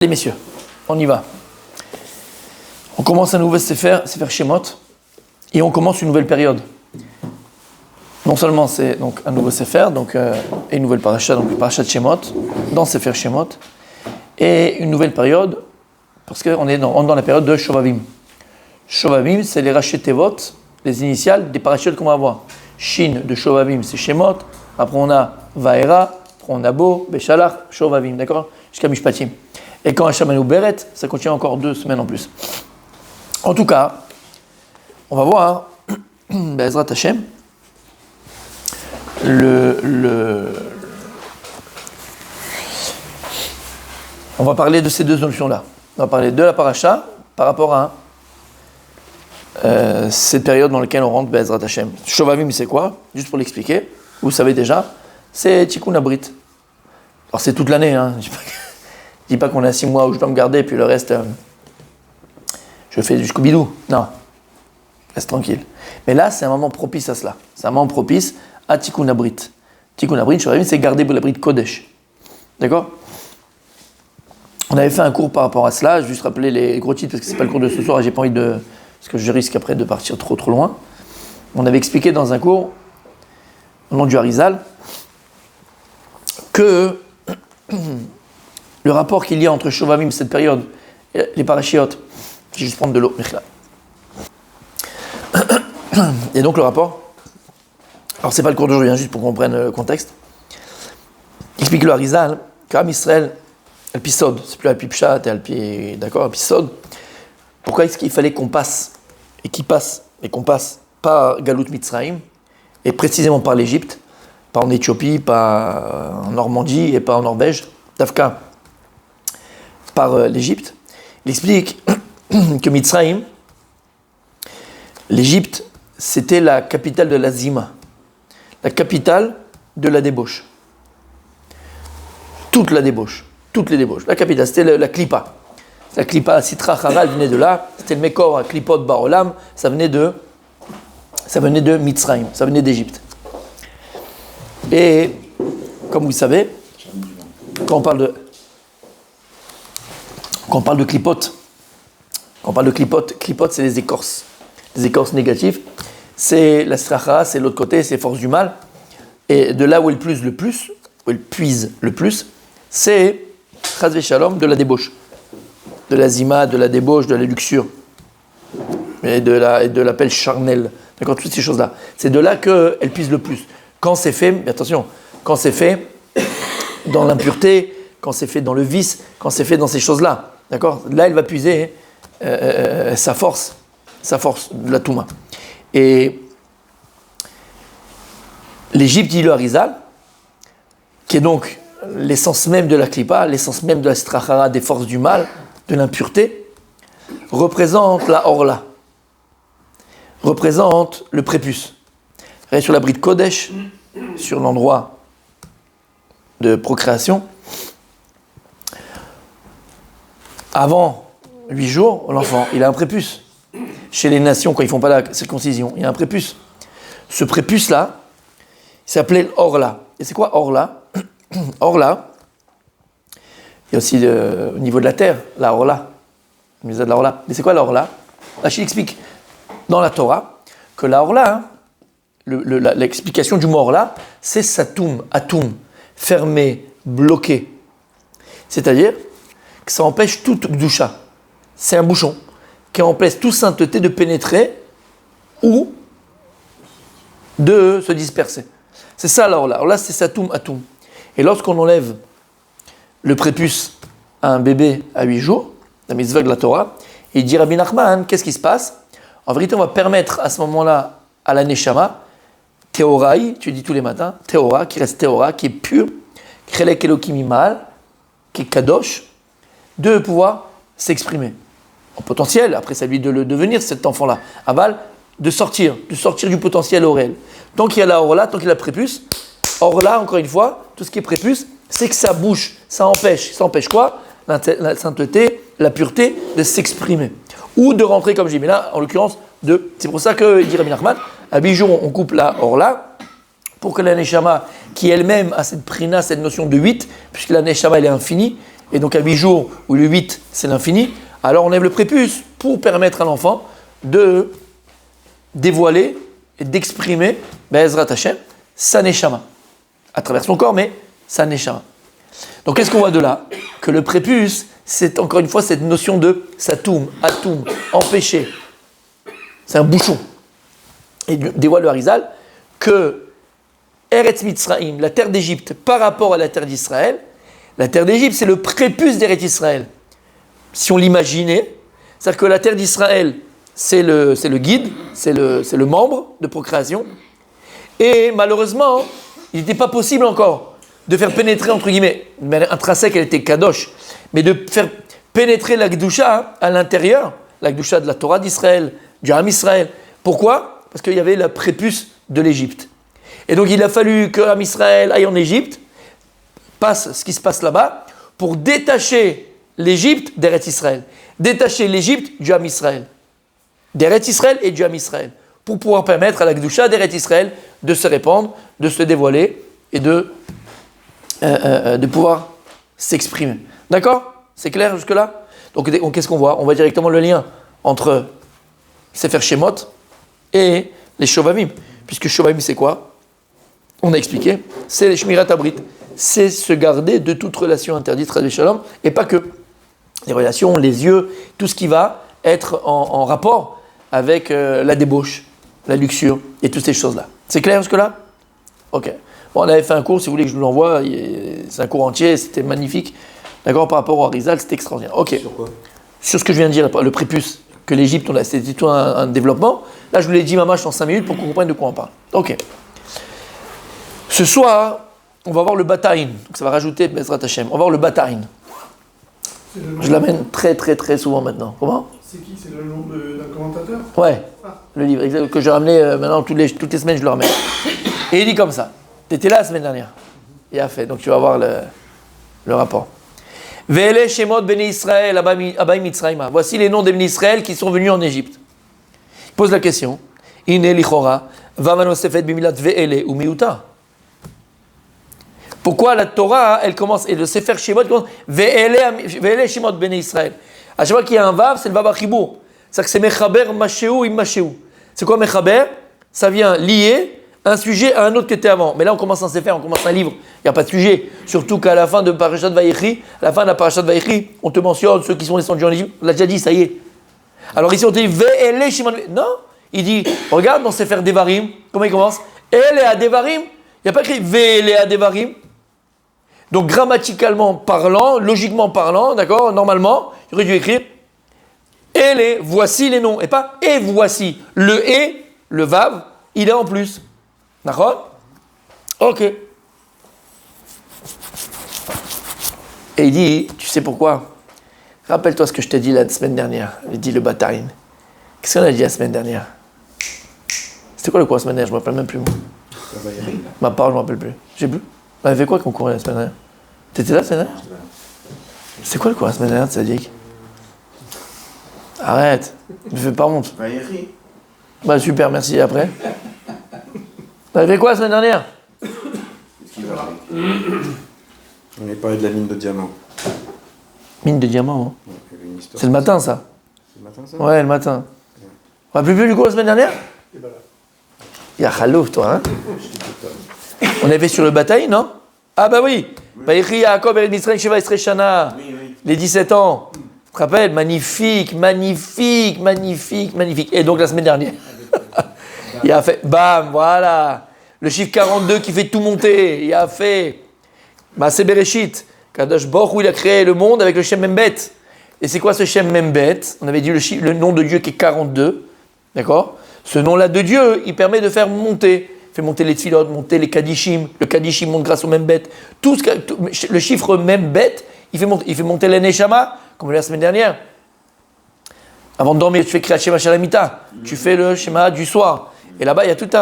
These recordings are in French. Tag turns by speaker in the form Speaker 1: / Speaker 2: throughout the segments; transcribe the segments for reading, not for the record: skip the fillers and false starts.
Speaker 1: Allez messieurs, on y va. On commence un nouveau Sefer Shemot, et on commence une nouvelle période. Non seulement c'est donc un nouveau Sefer, et une nouvelle paracha, donc paracha de Shemot, dans Sefer Shemot, et une nouvelle période, parce qu'on est dans la période de Shovavim. Shovavim, c'est les Rashi Tevot, les initiales des parachutes qu'on va voir. Shin de Shovavim, c'est Shemot, après on a Vaera, après on a Bo, Beshalach, Shovavim, d'accord? Jusqu'à Mishpatim. Et quand Hacham nous Beret, ça continue encore 2 semaines en plus. En tout cas, on va voir, Be'ezrat Hashem, on va parler de ces deux notions-là. On va parler de la paracha par rapport à cette période dans laquelle on rentre Be'ezrat Hashem. Shovavim, c'est quoi? Juste pour l'expliquer, vous savez déjà, c'est Tikkun Abrit. Alors c'est toute l'année, hein. Je dis pas qu'on a 6 mois où je dois me garder, puis le reste, je fais du Scooby-Doo. Non, reste tranquille. Mais là, c'est un moment propice à cela. C'est un moment propice à Tikkun Abrit. Tikkun Abrit, c'est garder l'abrit Kodesh. D'accord? On avait fait un cours par rapport à cela, je vais juste rappeler les gros titres, parce que c'est pas le cours de ce soir, et j'ai pas envie de... parce que je risque après de partir trop loin. On avait expliqué dans un cours, au nom du Harizal, que... le rapport qu'il y a entre Shovavim, cette période, et les parachiotes, je vais juste prendre de l'eau, et donc le rapport, alors c'est pas le cours d'aujourd'hui, juste pour qu'on comprenne le contexte, il explique le Harizal, qu'Am Israël, Alpisod, c'est plus Alpipshat et Alpi, d'accord, Alpisod, pourquoi est-ce qu'il fallait qu'on passe, et qu'on passe par Galut Mitzrayim, et précisément par l'Égypte, pas en Éthiopie, pas en Normandie, et pas en Norvège, Dafka, par l'Égypte. Il explique que Mitzrayim, l'Égypte, c'était la capitale de la Zima, la capitale de la débauche. Toutes les débauches. La capitale, c'était la Klippa. La Klippa, Sitra Haral venait de là, c'était le Mekor, Klipot Barolam, ça venait de Mitzrayim, ça venait d'Égypte. Et, comme vous savez, quand on parle de clipote, clipote c'est les écorces négatives, c'est la stracha, c'est l'autre côté, c'est force du mal, et de là où elle puise le plus, c'est chas v'shalom de la débauche, de la zima, de la débauche, de la luxure, et de la pelle charnelle, d'accord, toutes ces choses-là. C'est de là qu'elle puise le plus. Quand c'est fait, mais attention, quand c'est fait dans l'impureté, quand c'est fait dans le vice, quand c'est fait dans ces choses-là, d'accord? Là, elle va puiser sa force de la Touma. Et l'Égypte, dit le Harizal, qui est donc l'essence même de la Klippa, l'essence même de la Strachara, des forces du mal, de l'impureté, représente la Orla, représente le prépuce. Regardez sur l'abri de Kodesh, sur l'endroit de procréation, avant 8 jours, l'enfant, il a un prépuce. Chez les nations, quand ils ne font pas la circoncision, il y a un prépuce. Ce prépuce-là, il s'appelait Orla. Et c'est quoi Orla? Orla, il y a aussi au niveau de la terre, la Orla. Mais c'est quoi la Orla? Rachid explique dans la Torah que la Orla, l'explication du mot Orla, c'est Satum, Atum, fermé, bloqué. C'est-à-dire que ça empêche toute Gdusha. C'est un bouchon qui empêche toute sainteté de pénétrer ou de se disperser. C'est ça alors là. Alors là, c'est Satum Atum. Et lorsqu'on enlève le prépuce à un bébé à 8 jours, la mitzvah de la Torah, il dit Rabbi Nachman, qu'est-ce qui se passe? En vérité, on va permettre à ce moment-là à la Neshama, Théoraï, tu dis tous les matins, Théora, qui reste Théora, qui est pure, Chelek Elokim Imal, qui est Kadosh, de pouvoir s'exprimer. En potentiel, après c'est à lui de le devenir, cet enfant-là. Aval, de sortir du potentiel au réel. Tant qu'il y a la Orla, tant qu'il y a la prépuce, Orla, encore une fois, tout ce qui est prépuce, c'est que ça bouche, ça empêche quoi? La sainteté, la pureté, de s'exprimer. Ou de rentrer, comme j'ai dit, mais là, en l'occurrence, c'est pour ça que, dit Rabbi Nachman, à 8 jours, on coupe la Orla, pour que la Neshama, qui elle-même a cette prina, cette notion de 8, puisque la Neshama, elle est infinie, et donc à 8 jours, où le 8 c'est l'infini, alors on enlève le prépuce pour permettre à l'enfant de dévoiler et d'exprimer Be'ezrat Hashem, sa neshama, à travers son corps, mais sa neshama. Donc qu'est-ce qu'on voit de là? Que le prépuce, c'est encore une fois cette notion de satoum, atoum, empêcher. C'est un bouchon. Et dévoile le Harizal que Eretz Mitzraïm, la terre d'Égypte, par rapport à la terre d'Israël, la terre d'Égypte, c'est le prépuce d'Eretz Israël. Si on l'imaginait, c'est-à-dire que la terre d'Israël, c'est le guide, c'est le membre de procréation. Et malheureusement, il n'était pas possible encore de faire pénétrer, entre guillemets, de manière intrinsèque, elle était kadosh, mais de faire pénétrer la Gdusha à l'intérieur, la Gdusha de la Torah d'Israël, du Ham Israël. Pourquoi? Parce qu'il y avait la prépuce de l'Égypte. Et donc il a fallu que Ham Israël aille en Égypte, passe ce qui se passe là-bas, pour détacher l'Égypte d'Eretz Israël. Détacher l'Égypte du Ham Israël. D'Eretz Israël et du Ham Israël. Pour pouvoir permettre à la Gdusha d'Eretz Israël de se répandre, de se dévoiler et de pouvoir s'exprimer. D'accord? C'est clair jusque-là? Donc qu'est-ce qu'on voit? On voit directement le lien entre Sefer Shemot et les Shovavim. Puisque Shovavim, c'est quoi? On a expliqué. C'est les Shmirat Abrit. C'est se garder de toute relation interdite, Chas v'Shalom, et pas que. Les relations, les yeux, tout ce qui va être en rapport avec la débauche, la luxure et toutes ces choses-là. C'est clair jusque-là? Ok. Bon, on avait fait un cours, si vous voulez que je vous l'envoie, c'est un cours entier, c'était magnifique. D'accord, par rapport au Harizal, c'était extraordinaire. Ok.
Speaker 2: Sur quoi?
Speaker 1: Sur ce que je viens de dire, le prépuce, que l'Égypte, c'était tout un développement. Là, je vous l'ai dit, mamache, en 5 minutes pour qu'on comprenne de quoi on parle. Ok. Ce soir, on va voir le Bataïn. Donc ça va rajouter Bezrat Hashem. On va voir le Bataïn. Je l'amène très très très souvent maintenant. Comment?
Speaker 3: C'est qui? C'est le nom d'un commentateur?
Speaker 1: Ouais, le livre exact, que j'ai ramené maintenant toutes les semaines, je le ramène. Et il dit comme ça. Tu étais là la semaine dernière. Il a fait, donc tu vas voir le rapport. Ve'ele Shemot Bnei Israël Abaim Mitzrayma. Voici les noms des Bnei Israël qui sont venus en Égypte. Il pose la question. Ine lichora vamanostefet bimilat ve'ele ou miuta. Pourquoi la Torah, elle commence, et le Sefer Shemot commence, Ve'ele Shemot Bnei Israël. À chaque fois qu'il y a un vav, c'est le vav achibour. C'est-à-dire que c'est mechaber masheu im masheu. C'est quoi mechaber? Ça vient lier un sujet à un autre qui était avant. Mais là, on commence un Sefer, on commence un livre. Il n'y a pas de sujet. Surtout qu'à la fin de Parashat Vayechi, à la fin de la Parashat Vayechi, on te mentionne ceux qui sont descendus en Égypte. On l'a déjà dit, ça y est. Alors ici, on te dit Ve'ele Shemot. Non, il dit, regarde dans Sefer Devarim, comment il commence? Elle est à Devarim. Il n'y a pas écrit Ve'ele à Devarim. Donc grammaticalement parlant, logiquement parlant, d'accord, normalement, j'aurais dû écrire et les, voici les noms, et pas et voici. Le vav, il est en plus. D'accord? Ok. Et il dit, tu sais pourquoi? Rappelle-toi ce que je t'ai dit la semaine dernière. Il dit le Bataïn. Qu'est-ce qu'on a dit la semaine dernière? C'était quoi le cours la semaine dernière? Je ne me rappelle même plus. Moi. Ma parole, je ne me rappelle plus. J'ai plus. On avait fait quoi qu'on courait la semaine dernière? T'étais là la semaine dernière? C'est quoi le cours la semaine dernière, Tzadik? Arrête, ne fais pas honte. Bah super, merci. Et après? On avait fait quoi la semaine dernière?
Speaker 2: On avait parlé de la mine de diamants.
Speaker 1: Mine de diamants, hein. C'est le matin, ça?
Speaker 2: C'est le matin, ça?
Speaker 1: Ouais, le matin. On n'a plus du coup la semaine dernière? Il y a Khalouf, toi, hein? On avait fait sur le bataille, non? Ah bah oui. Vayechi Yaakov Eretz Mitzrayim Sheva Esrei Shana. Les 17 ans. Tu te rappelles? Magnifique, magnifique, magnifique, magnifique. Et donc la semaine dernière, il a fait, bam, voilà. Le chiffre 42 qui fait tout monter. Il a fait Maaseh Bereshit. Kadosh Baruch Hu, il a créé le monde avec le Shem Membet. Et c'est quoi ce Shem Membet? On avait dit le nom de Dieu qui est 42. D'accord? Ce nom-là de Dieu, il permet de faire monter. Il fait monter les tfilot, monter les kadishim. Le kadishim monte grâce au Membet. Le chiffre Membet, il fait monter les neshama, comme la semaine dernière. Avant de dormir, tu fais Kriyat Shema Shalamita. Tu fais le Shema du soir. Et là-bas, il y a toute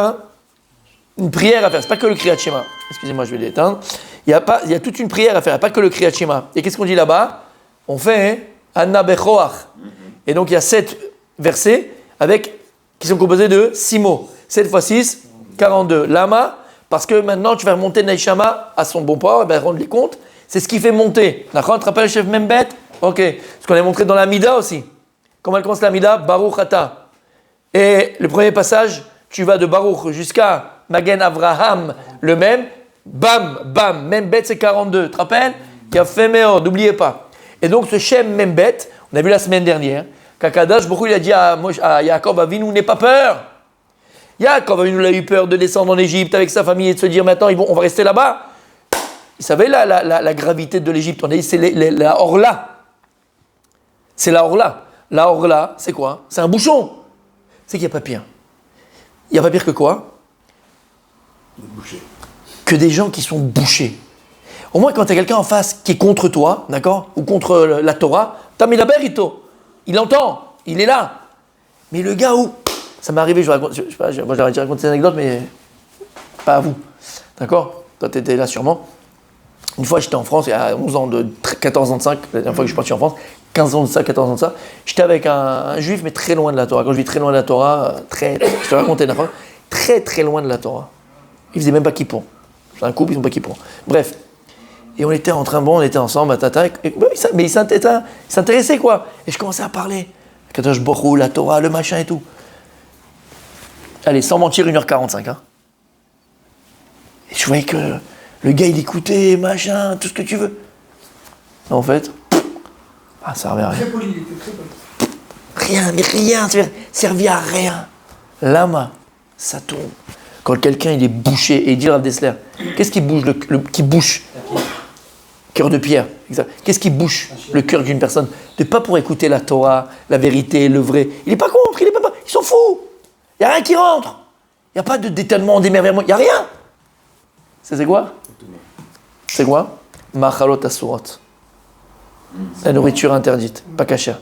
Speaker 1: une prière à faire. C'est pas que le Kriyat Shema. Excusez-moi, je vais l'éteindre. Il y a toute une prière à faire. Il n'y a pas que le Kriyat Shema. Et qu'est-ce qu'on dit là-bas? On fait Anna Bechoach. Et donc, il y a 7 versets qui sont composés de 6 mots. 7 fois 6, 42. Lama, parce que maintenant, tu vas remonter Naishama à son bon port, et bien rendre les comptes. C'est ce qui fait monter. D'accord, tu te rappelles le chef Membet? Ok. Ce qu'on a montré dans la Mida aussi. Comment elle commence la Mida? Baruch Ata. Et le premier passage, tu vas de Baruch jusqu'à Magen Avraham, le même. Bam, bam. Membet, c'est 42. Tu te rappelles? Qui a fait meilleur, n'oubliez pas. Et donc, ce Shem Membet, on a vu la semaine dernière, qu'Akadosh Baruch Hu, il a dit à Yaakov Avinu, n'aie pas peur. Yaakov Avinu a eu peur de descendre en Égypte avec sa famille et de se dire maintenant, on va rester là-bas. Il savait la gravité de l'Égypte. On a dit, c'est la Orla. C'est la Orla. La Orla, c'est quoi? C'est un bouchon. C'est qu'il n'y a pas pire. Il n'y a pas pire que quoi? Que des gens qui sont bouchés. Au moins, quand tu as quelqu'un en face qui est contre toi, d'accord? Ou contre la Torah, t'as mis la berito. Il entend, il est là. Mais le gars où... Ça m'est arrivé, je sais pas, moi j'aurais déjà raconté cette anecdote, mais pas à vous. D'accord? Toi, tu étais là sûrement. Une fois, j'étais en France, il y a 11 ans, 14 ans de ça, la dernière fois que je suis parti en France, 15 ans de ça, 14 ans de ça. J'étais avec un juif, mais très loin de la Torah. Quand je dis très loin de la Torah, je te racontais la fois, très très loin de la Torah. Ils faisaient même pas kippour. C'est un couple, ils ne sont pas kippour. Bref. Et on était en train, on était ensemble, mais il s'intéressait quoi. Et je commençais à parler. Kadosh Baruch Hu, la Torah, le machin et tout. Allez, sans mentir, 1h45. Hein. Et je voyais que le gars, il écoutait, machin, tout ce que tu veux. En fait, ça servait à rien.
Speaker 3: Très poli, il était très poli.
Speaker 1: Rien, mais rien, ça servait à rien. Lama, ça tourne. Quand quelqu'un, il est bouché, et dit Rav Dessler, qu'est-ce qui bouge qui bouche? Cœur de pierre, exact. Qu'est-ce qui bouche le cœur d'une personne? De pas pour écouter la Torah, la vérité, le vrai. Il n'est pas contre, il s'en fout. Il n'y a rien qui rentre. Il n'y a pas d'étonnement, d'émerveillement, il n'y a rien. C'est quoi? C'est quoi? Machalot asurot. La nourriture interdite, pas cachère.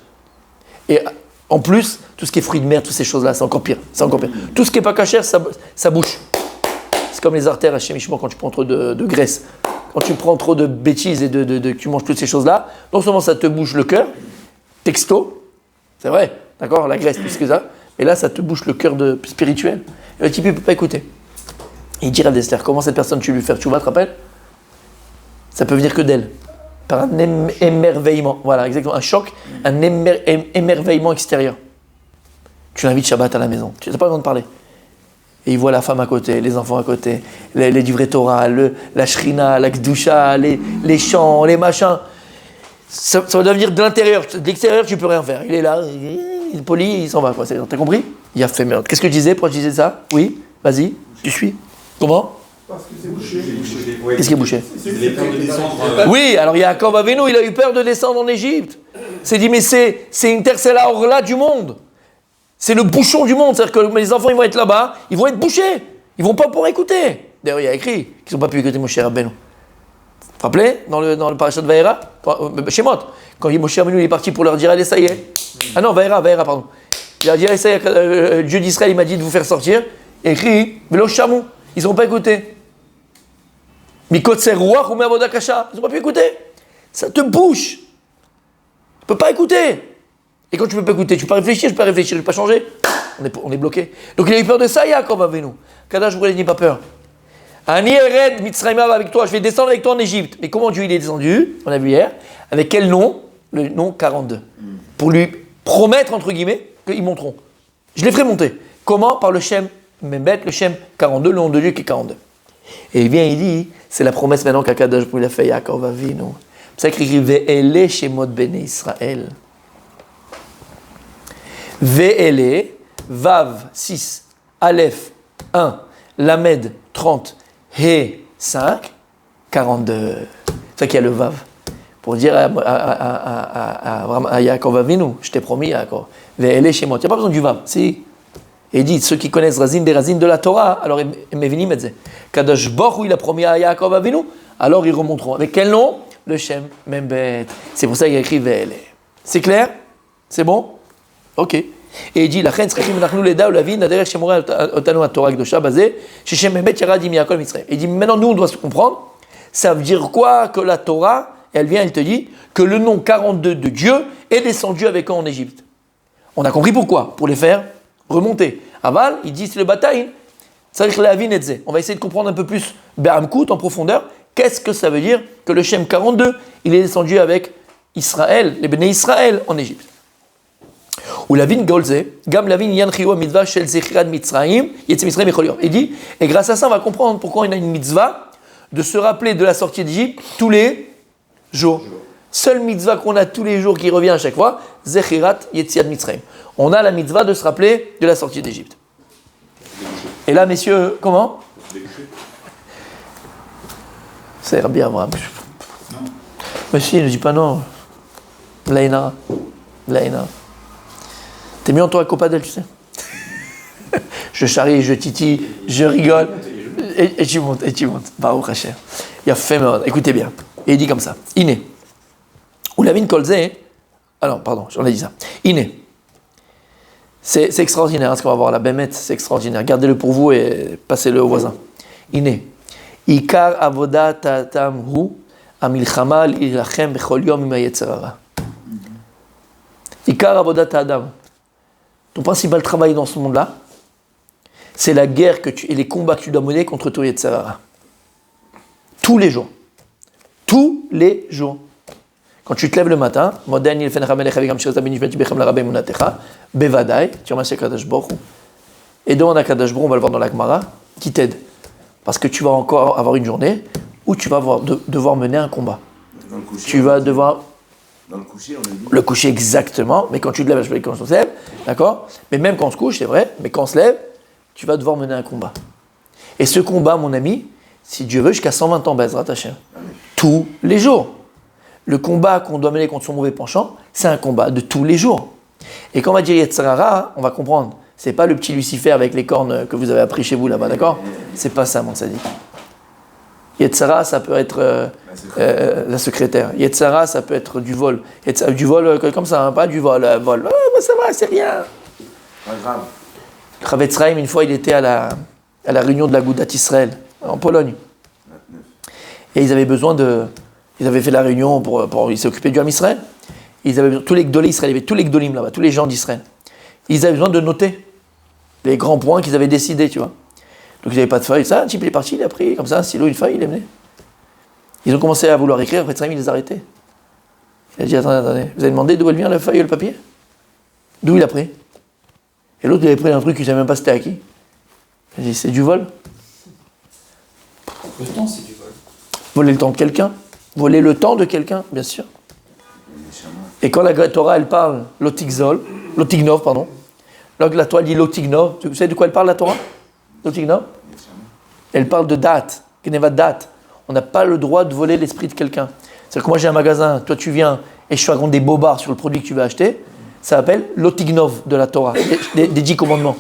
Speaker 1: Et en plus, tout ce qui est fruits de mer, toutes ces choses-là, c'est encore pire. Tout ce qui n'est pas cachère, ça bouche. C'est comme les artères chimiquement quand tu prends trop de graisse. Quand tu prends trop de bêtises et que tu manges toutes ces choses-là, non seulement ça te bouche le cœur, texto, c'est vrai, d'accord, la graisse, plus que ça, et là, ça te bouche le cœur spirituel. Et le type, il ne peut pas écouter. Il dit à Dester, comment cette personne, tu lui fais tchouva, te rappelles? Ça peut venir que d'elle. Par un émerveillement. Voilà, exactement. Un choc, un émerveillement extérieur. Tu l'invites Shabbat à la maison. Tu n'as pas besoin de parler. Et il voit la femme à côté, les enfants à côté, les livrets Torah, la shrina, la kdusha, les chants, les machins. Ça va devenir de l'intérieur. De l'extérieur, tu peux rien faire. Il est là, il est poli, il s'en va. T'as compris? Il a fait merde. Qu'est-ce que je disais? Pourquoi je disais ça? Oui, vas-y, tu suis. Comment?
Speaker 3: Parce que c'est bouché.
Speaker 1: Qu'est-ce qui est bouché?
Speaker 2: Il avait peur de descendre.
Speaker 1: Oui, alors Yaakov Avinu, il a eu peur de descendre en Égypte. Il s'est dit, mais c'est une terre, c'est la orla du monde. C'est le bouchon du monde. C'est-à-dire que les enfants, ils vont être là-bas, ils vont être bouchés. Ils ne vont pas pouvoir écouter. D'ailleurs, il y a écrit qu'ils n'ont pas pu écouter Moshe Rabbeinu. Vous vous rappelez, dans le parashat de Vaïra, Shemot, quand Moshe Rabbeinu est parti pour leur dire, allez, ça y est. Ah non, Vaïra, pardon. Il a dit, allez, ça y est, Dieu d'Israël, il m'a dit de vous faire sortir. Il a écrit, Velo Shamou. Ils n'ont pas écouté. Mikotser Ruach ou Me'avoda Kasha. Ils n'ont pas pu écouter. Ça te bouche. Tu ne peux pas écouter. Et quand tu ne peux pas écouter, tu ne peux pas réfléchir, je ne peux pas changer. On est bloqué. Donc il a eu peur de ça, Yaakov Avinu. Kadash, je vous n'ai pas peur. Ani Ered Mitzrayim avec toi, je vais descendre avec toi en Égypte. Mais comment Dieu il est descendu? On a vu hier. Avec quel nom? Le nom 42. Pour lui promettre, entre guillemets, qu'ils monteront. Je les ferai monter. Comment? Par le Shem Membet, le Shem 42, le nom de Dieu qui est 42. Et il vient, il dit, c'est la promesse maintenant qu'Akadosh il a fait Yaakov Avinu. C'est ça qu'il écrit Ve'ele Shemot Bene Israël. Ve'ele, Vav 6, Aleph 1, Lamed 30, He 5, 42. C'est ça qu'il y a le Vav. Pour dire à Yaakov Avinu, je t'ai promis Yaakov. Ve'ele Shemot. Il n'y a pas besoin du Vav. Si. Et il dit, ceux qui connaissent Razin des Razin de la Torah, alors Mevinim et Kadosh Baruch Hu, il a promis à Yaakov Avinu, alors ils remonteront. Avec quel nom? Le Shem Membet. C'est pour ça qu'il a écrit Ve'ele. C'est clair? C'est bon? Ok. Et il dit, la reine Srechim Nachnu Leda ou la vie, Naderech Shemora Otanu à Torah Gdosha basé, chez Shem Membet Yaradim Yaakov Mitzrayim. Il dit, maintenant nous on doit se comprendre, ça veut dire quoi que la Torah, elle vient, elle te dit, que le nom 42 de Dieu est descendu avec eux en Égypte. On a compris pourquoi? Pour les faire remonter. Aval, il dit c'est le bataille. Ça veut dire la vie netze. On va essayer de comprendre un peu plus Be'amkout en profondeur. Qu'est-ce que ça veut dire que le Shem 42, il est descendu avec Israël, les béné Israël en Égypte. Ou la vin golze, gam la vin yanchiou mitzvah shel zechirad mitzrayim, yetze mitzrayim echol yom. Il dit, et grâce à ça, on va comprendre pourquoi on a une mitzvah de se rappeler de la sortie d'Égypte tous les jours. Seule mitzvah qu'on a tous les jours qui revient à chaque fois, zechirat yetziat mitzrayim. On a la mitzvah de se rappeler de la sortie d'Égypte. Et là, messieurs, comment? Ça ira bien, Abraham. Mais si, ne dis pas non. Blaïna. T'es mieux en toi à Copadel, tu sais. Je charrie, je titille, je rigole. Et tu montes. Baruch Hashem. Il a fait merde. Écoutez bien. Et il dit comme ça. Iné. Ou la mine kolze. Alors, pardon, j'en ai dit ça. Iné. C'est extraordinaire, hein, ce qu'on va voir. La bémette, c'est extraordinaire. Gardez-le pour vous et passez-le au voisin. Iné. Ikar avodat tatam hu amilchama ilachem bechol yom im hayetzer hara. Ikar avodat adam. Ton principal travail dans ce monde-là, c'est la guerre et les combats que tu dois mener contre ton Yetzer Hara. Tous les jours. Tous les jours. Quand tu te lèves le matin, Bevadai, tu remercies Kadosh Baruch Hu. Et demande à Kadosh Baruch Hu, on va le voir dans la Gemara, qui t'aide. Parce que tu vas encore avoir une journée où tu vas devoir mener un combat. Tu vas devoir...
Speaker 4: Dans le coucher, on a dit.
Speaker 1: Le coucher, exactement. Mais quand tu te lèves, je sais pas quand on se lève, d'accord? Mais même quand on se couche, c'est vrai, mais quand on se lève, tu vas devoir mener un combat. Et ce combat, mon ami, si Dieu veut, jusqu'à 120 ans, Bezrat Hashem. Tous les jours. Le combat qu'on doit mener contre son mauvais penchant, c'est un combat de tous les jours. Et quand on va dire Yetzer Hara, on va comprendre. C'est pas le petit Lucifer avec les cornes que vous avez appris chez vous là-bas, d'accord? C'est pas ça, mon sadique. Yetzer Hara, ça peut être la secrétaire. Yetzer Hara, ça peut être du vol. Du vol comme ça, hein, pas du vol. Vol. Oh, bah ça va, c'est rien.
Speaker 4: Pas grave.
Speaker 1: Le Chavetz Chaim, une fois, il était à la réunion de la Goudat Israël, en Pologne.
Speaker 4: 29.
Speaker 1: Et ils avaient besoin de... Ils avaient fait la réunion ils s'occupaient du Ham Israël. Ils avaient besoin, tous les Gdolé Israël, il y avait tous les Gdolim là-bas, tous les gens d'Israël. Ils avaient besoin de noter les grands points qu'ils avaient décidés, tu vois. Donc ils n'avaient pas de feuille. Ça, un type il est parti, il a pris comme ça un stylo, une feuille, il est venu. Ils ont commencé à vouloir écrire, après ça, il les a arrêtés. Il a dit, attendez, vous avez demandé d'où elle vient la feuille et le papier? D'où il a pris? Et l'autre, il avait pris un truc, il ne savait même pas c'était à qui. Il a dit, c'est du vol.
Speaker 3: Le temps, c'est du vol.
Speaker 1: Voler le temps de quelqu'un. Voler le temps de quelqu'un, bien sûr. Et quand la Torah, elle parle Lotignov, pardon. Donc la Torah dit Lotignov. Vous savez de quoi elle parle, la Torah? Lotignov. Elle parle de date, Gneva date. On n'a pas le droit de voler l'esprit de quelqu'un. C'est-à-dire que moi j'ai un magasin, toi tu viens et je te raconte des bobards sur le produit que tu veux acheter. Ça s'appelle Lotignov de la Torah, des 10 commandements.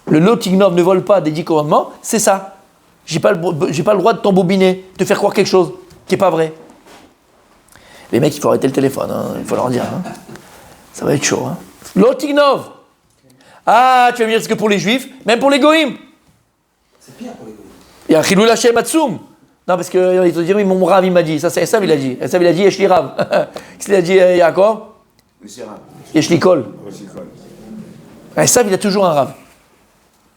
Speaker 1: Le Lotignov ne vole pas des 10 commandements, c'est ça. J'ai pas le droit de t'embobiner, de faire croire quelque chose qui n'est pas vrai. Les mecs, il faut arrêter le téléphone, hein, il faut leur dire. Hein. Ça va être chaud. Hein. Lotignov. Ah, tu vas me dire, c'est que pour les juifs, même pour les goïms.
Speaker 3: C'est pire pour les goïs.
Speaker 1: Il y a un chilou lachem matsum. Non, parce qu'il te dit, oui, mon Rav, il m'a dit. Ça, c'est Esav, il a dit. Esav, il a dit, Yeshli Rav. Qu'est-ce qu'il a dit, Yaakov? Yeshli Kol. Esav, il a toujours un Rav.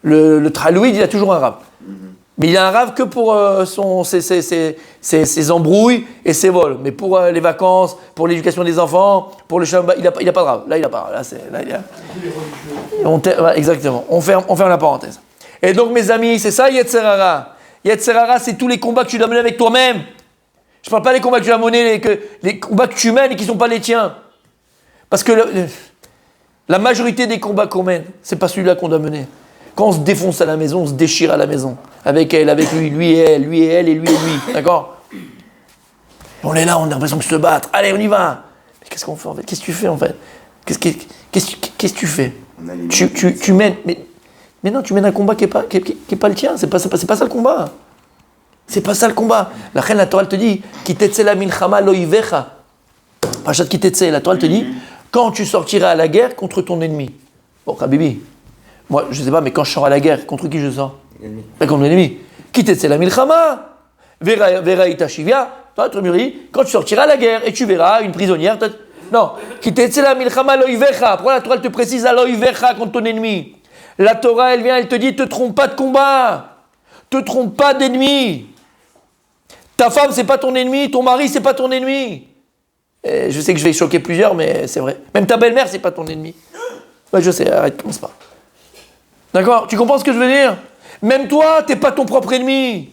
Speaker 1: Le Tralouid, il a toujours un Rav. Mais il a un Rav que pour ses embrouilles et ses vols. Mais pour les vacances, pour l'éducation des enfants, pour le Shabbat, il n'a pas de Rav. Là, il n'a pas. Exactement. On ferme la parenthèse. Et donc, mes amis, c'est ça, Yetzer Hara. Yetzer Hara, c'est tous les combats que tu dois mener avec toi-même. Je ne parle pas des combats que tu dois mener, les combats que tu mènes et qui ne sont pas les tiens. Parce que la majorité des combats qu'on mène, ce n'est pas celui-là qu'on doit mener. Quand on se défonce à la maison, on se déchire à la maison. Avec elle, avec lui et elle, lui et elle et lui et lui. D'accord? On est là, on a l'impression de se battre. Allez, on y va. Mais qu'est-ce qu'on fait en fait? Qu'est-ce que tu fais en fait? Qu'est-ce que tu fais? Tu mènes... Mais non, tu mènes un combat qui est pas le tien. C'est pas ça le combat. C'est pas ça le combat. La reine, la Torah, elle te dit Kitetse la milchama lo ivecha. Pachat Kitetse, la Torah, elle te dit quand tu sortiras à la guerre contre ton ennemi. Bon, Habibi, moi, je sais pas, mais quand je sors à la guerre, contre qui je sors? Contre l'ennemi. Kitetse la milchama. Vera ita shivia. Toi, quand tu sortiras à la guerre et tu verras une prisonnière. Non. Kitetse la milchama lo ivecha. Pourquoi la Torah, elle te précise lo ivecha contre ton ennemi? La Torah, elle vient, elle te dit, te trompe pas de combat. Te trompe pas d'ennemi. Ta femme, c'est pas ton ennemi. Ton mari, c'est pas ton ennemi. Et je sais que je vais choquer plusieurs, mais c'est vrai. Même ta belle-mère, c'est pas ton ennemi. Ouais, je sais, arrête, commence pas. D'accord? Tu comprends ce que je veux dire? Même toi, t'es pas ton propre ennemi.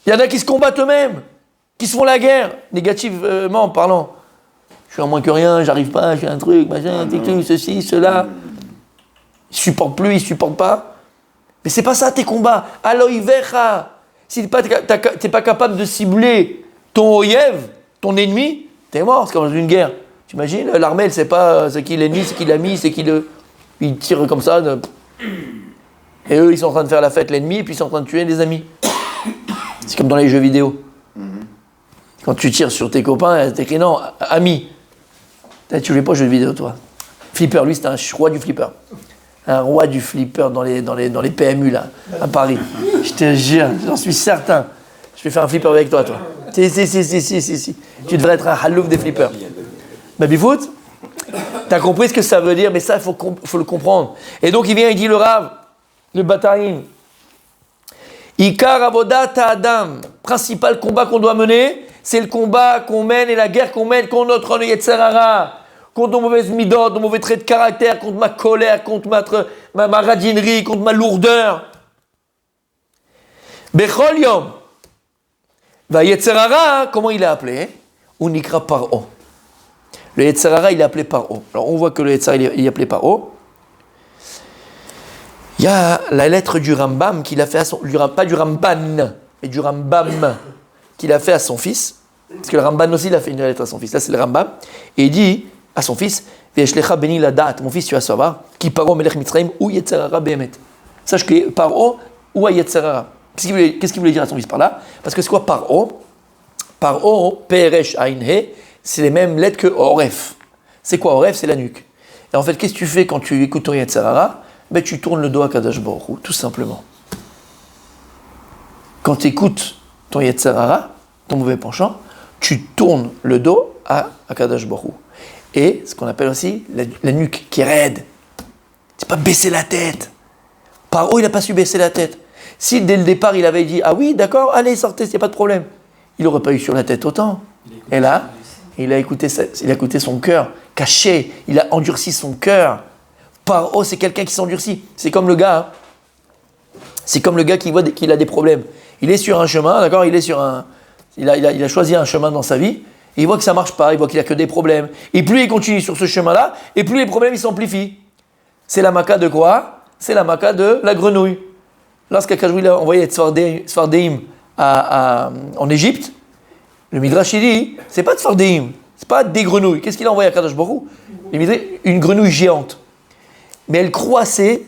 Speaker 1: Il y en a qui se combattent eux-mêmes, qui se font la guerre, négativement parlant. Je suis en moins que rien, j'arrive pas, j'ai un truc, machin, ceci, cela. Il supporte plus, il supporte pas. Mais c'est pas ça tes combats. Aloïvecha. Si t'es pas capable de cibler ton oyev, ton ennemi, t'es mort. C'est comme dans une guerre. T'imagines? L'armée, elle sait pas c'est qui l'ennemi, c'est qui l'ami, c'est qui le. Ils tirent comme ça. Et eux, ils sont en train de faire la fête, l'ennemi, et puis ils sont en train de tuer les amis. C'est comme dans les jeux vidéo. Quand tu tires sur tes copains, c'est écrit non, ami. Tu joues pas aux jeux vidéo, toi. Flipper, lui, c'est un roi du flipper. Un roi du flipper dans les PMU, là, à Paris. Je te jure, j'en suis certain. Je vais faire un flipper avec toi, toi. Si. Tu devrais être un halouf des flippers. Baby-foot, t'as compris ce que ça veut dire, mais ça, il faut le comprendre. Et donc, il vient, il dit le Rav, le Batarim. Ikar avodat adam, principal combat qu'on doit mener, c'est le combat qu'on mène et la guerre qu'on mène contre notre Yetzer Hara, contre nos mauvaises midot, nos mauvais traits de caractère, contre ma colère, contre ma radinerie, contre ma lourdeur. Bechol yom. Va Yetzer Hara, comment il est appelé? Unikra Paro. Le Yetzer Hara, il est appelé Paro. Alors on voit que le Yetzer Hara, il est appelé Paro. Il y a la lettre du Rambam qu'il a fait à son... pas du Ramban, mais du Rambam qu'il a fait à son fils. Parce que le Ramban aussi, il a fait une lettre à son fils. Là, c'est le Rambam. Et il dit à son fils, Ve'eshlecha beni ladat, mon fils, tu vas savoir, qui Paro melech Mitzrayim ou Yetzer Hara behemet. Sache que Paro ou Yetzer Hara. Qu'est-ce qu'il voulait dire à son fils par là? Parce que c'est quoi Paro? Paro, Peresh Ain-He, c'est les mêmes lettres que Oref. C'est quoi Oref? C'est la nuque. Et en fait, qu'est-ce que tu fais quand tu écoutes ton Yetzer Hara? Ben, tu tournes le dos à Kadosh Baruch Hu, tout simplement. Quand tu écoutes ton Yetzer Hara, ton mauvais penchant, tu tournes le dos à Kadosh Baruch Hu. Et ce qu'on appelle aussi la nuque qui est raide. C'est pas baisser la tête. Paro, il n'a pas su baisser la tête. Si dès le départ, il avait dit « Ah oui, d'accord, allez, sortez, il n'y a pas de problème », il n'aurait pas eu sur la tête autant. Et là, il a écouté son cœur caché, il a endurci son cœur. Paro, c'est quelqu'un qui s'endurcit. C'est comme le gars. Hein. C'est comme le gars qui voit qu'il a des problèmes. Il est sur un chemin, d'accord? Il a choisi un chemin dans sa vie. Et il voit que ça ne marche pas. Il voit qu'il a que des problèmes. Et plus il continue sur ce chemin-là, et plus les problèmes ils s'amplifient. C'est la maca de quoi? C'est la maca de la grenouille. Lorsqu'Akajou a envoyé Sfardéim en Égypte, le Midrash il dit, c'est pas de Sfardéim, c'est pas des grenouilles. Qu'est-ce qu'il a envoyé à Kadosh Baruch Hu? Une grenouille géante. Mais elle croissait,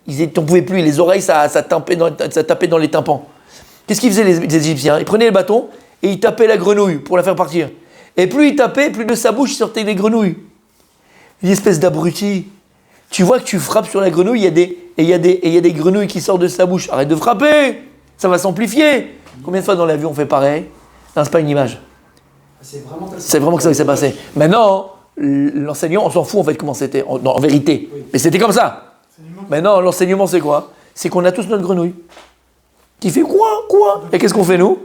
Speaker 1: ils n'en pouvaient plus, les oreilles, ça tapait dans les tympans. Qu'est-ce qu'ils faisaient les Égyptiens? Ils prenaient le bâton et ils tapaient la grenouille pour la faire partir. Et plus ils tapaient, plus de sa bouche sortait des grenouilles. Une espèce d'abruti. Tu vois que tu frappes sur la grenouille, il y a des grenouilles qui sortent de sa bouche. Arrête de frapper, ça va s'amplifier. Combien de fois dans l'avion on fait pareil? Non, c'est pas une image. C'est vraiment que ça qui s'est passé. Maintenant, l'enseignement, on s'en fout en fait comment c'était, en vérité. Oui. Mais c'était comme ça. Maintenant, l'enseignement c'est quoi? C'est qu'on a tous notre grenouille. Qui fait quoi? Et qu'est-ce qu'on fait nous?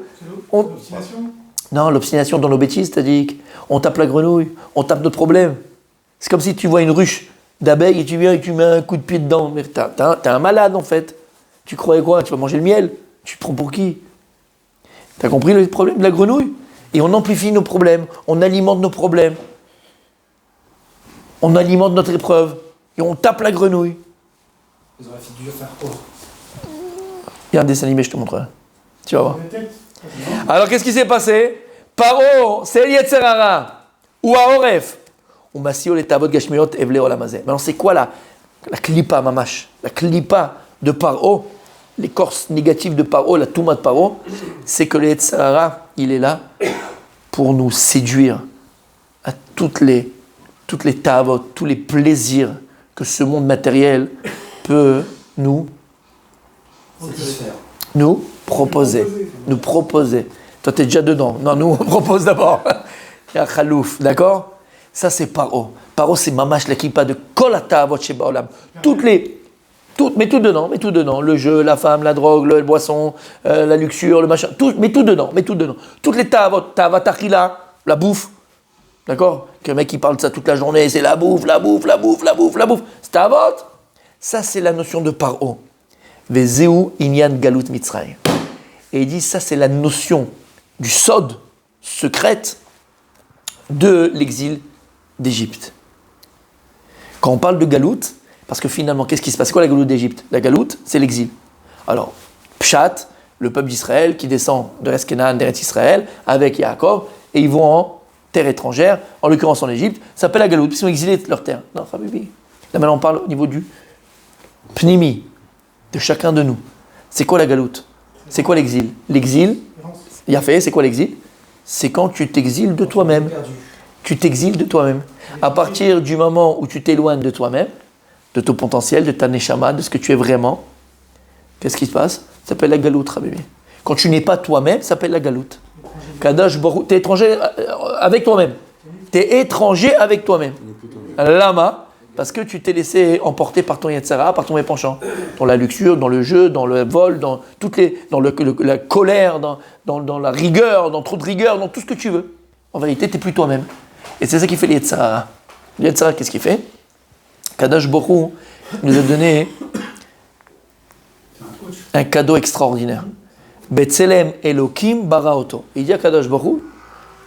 Speaker 1: L'obstination. Non, l'obstination dans nos bêtises, c'est-à-dire on tape la grenouille, on tape notre problème. C'est comme si tu vois une ruche d'abeilles et tu viens et tu mets un coup de pied dedans. Mais t'es un malade en fait. Tu croyais quoi? Tu vas manger le miel? Tu te prends pour qui? T'as compris le problème de la grenouille? Et on amplifie nos problèmes, on alimente nos problèmes. On alimente notre épreuve et on tape la grenouille.
Speaker 3: Ils auraient fait dur faire quoi?
Speaker 1: Il y a un dessin animé, je te montrerai. Tu vas voir. Alors, qu'est-ce qui s'est passé? Paro, c'est Yetzer Hara, ou Aoref. Ou Masio les Tavot Gashmiot Evle Olamazé. Maintenant, c'est quoi la klipa, mamash? La klipa de Paro, l'écorce négative de Paro, la touma de Paro, c'est que le Yetzer Hara, il est là pour nous séduire à toutes les tavot, tous les plaisirs que ce monde matériel peut nous proposer. Toi, tu es déjà dedans. Non, nous, on propose d'abord. Il y a Khalouf, d'accord? Ça, c'est Paro. Paro, c'est mamash la kippa de kol hatavot sheba olam. Toutes les Tout, mets tout dedans, mets tout dedans. Le jeu, la femme, la drogue, le boisson, la luxure, le machin, tout, mets tout dedans, mets tout dedans. Toutes les tavat achila, la bouffe, d'accord? Que le mec qui parle de ça toute la journée, c'est la bouffe, la bouffe, la bouffe, la bouffe, la bouffe. C'est tavat. Ça, c'est la notion de paro. Vezeu inyan galut mitzrayim. Et il dit, ça, c'est la notion du sod, secrète, de l'exil d'Égypte. Quand on parle de galout, parce que finalement, qu'est-ce qui se passe? C'est quoi la galoute d'Égypte? La galoute, c'est l'exil. Alors, Pshat, le peuple d'Israël qui descend de Reskenan, d'Eretz Israël, avec Yaakov, et ils vont en terre étrangère, en l'occurrence en Égypte, ça s'appelle la galoute, ils sont exilés de leur terre. Non, Habibi. Là maintenant, on parle au niveau du pnimi, de chacun de nous. C'est quoi la galoute? C'est quoi l'exil? L'exil, Yafé, c'est quoi l'exil? C'est quand tu t'exiles de toi-même. Tu t'exiles de toi-même. À partir du moment où tu t'éloignes de toi-même, de ton potentiel, de ta neshama, de ce que tu es vraiment, qu'est-ce qui se passe? Ça s'appelle la galoute, Rabbi. Quand tu n'es pas toi-même, ça s'appelle la galoute. Kadosh Baruch, t'es étranger avec toi-même. T'es étranger avec toi-même. Lama, parce que tu t'es laissé emporter par ton Yetzara, par ton penchant, dans la luxure, dans le jeu, dans le vol, dans la colère, dans la rigueur, dans trop de rigueur, dans tout ce que tu veux. En vérité, t'es plus toi-même. Et c'est ça qui fait le Yetzara. Le Yetzara, qu'est-ce qu'il fait? Kadosh Baruch nous a donné un cadeau extraordinaire. Betselem Elokim Baraoto. Il dit à Kadosh Baruch,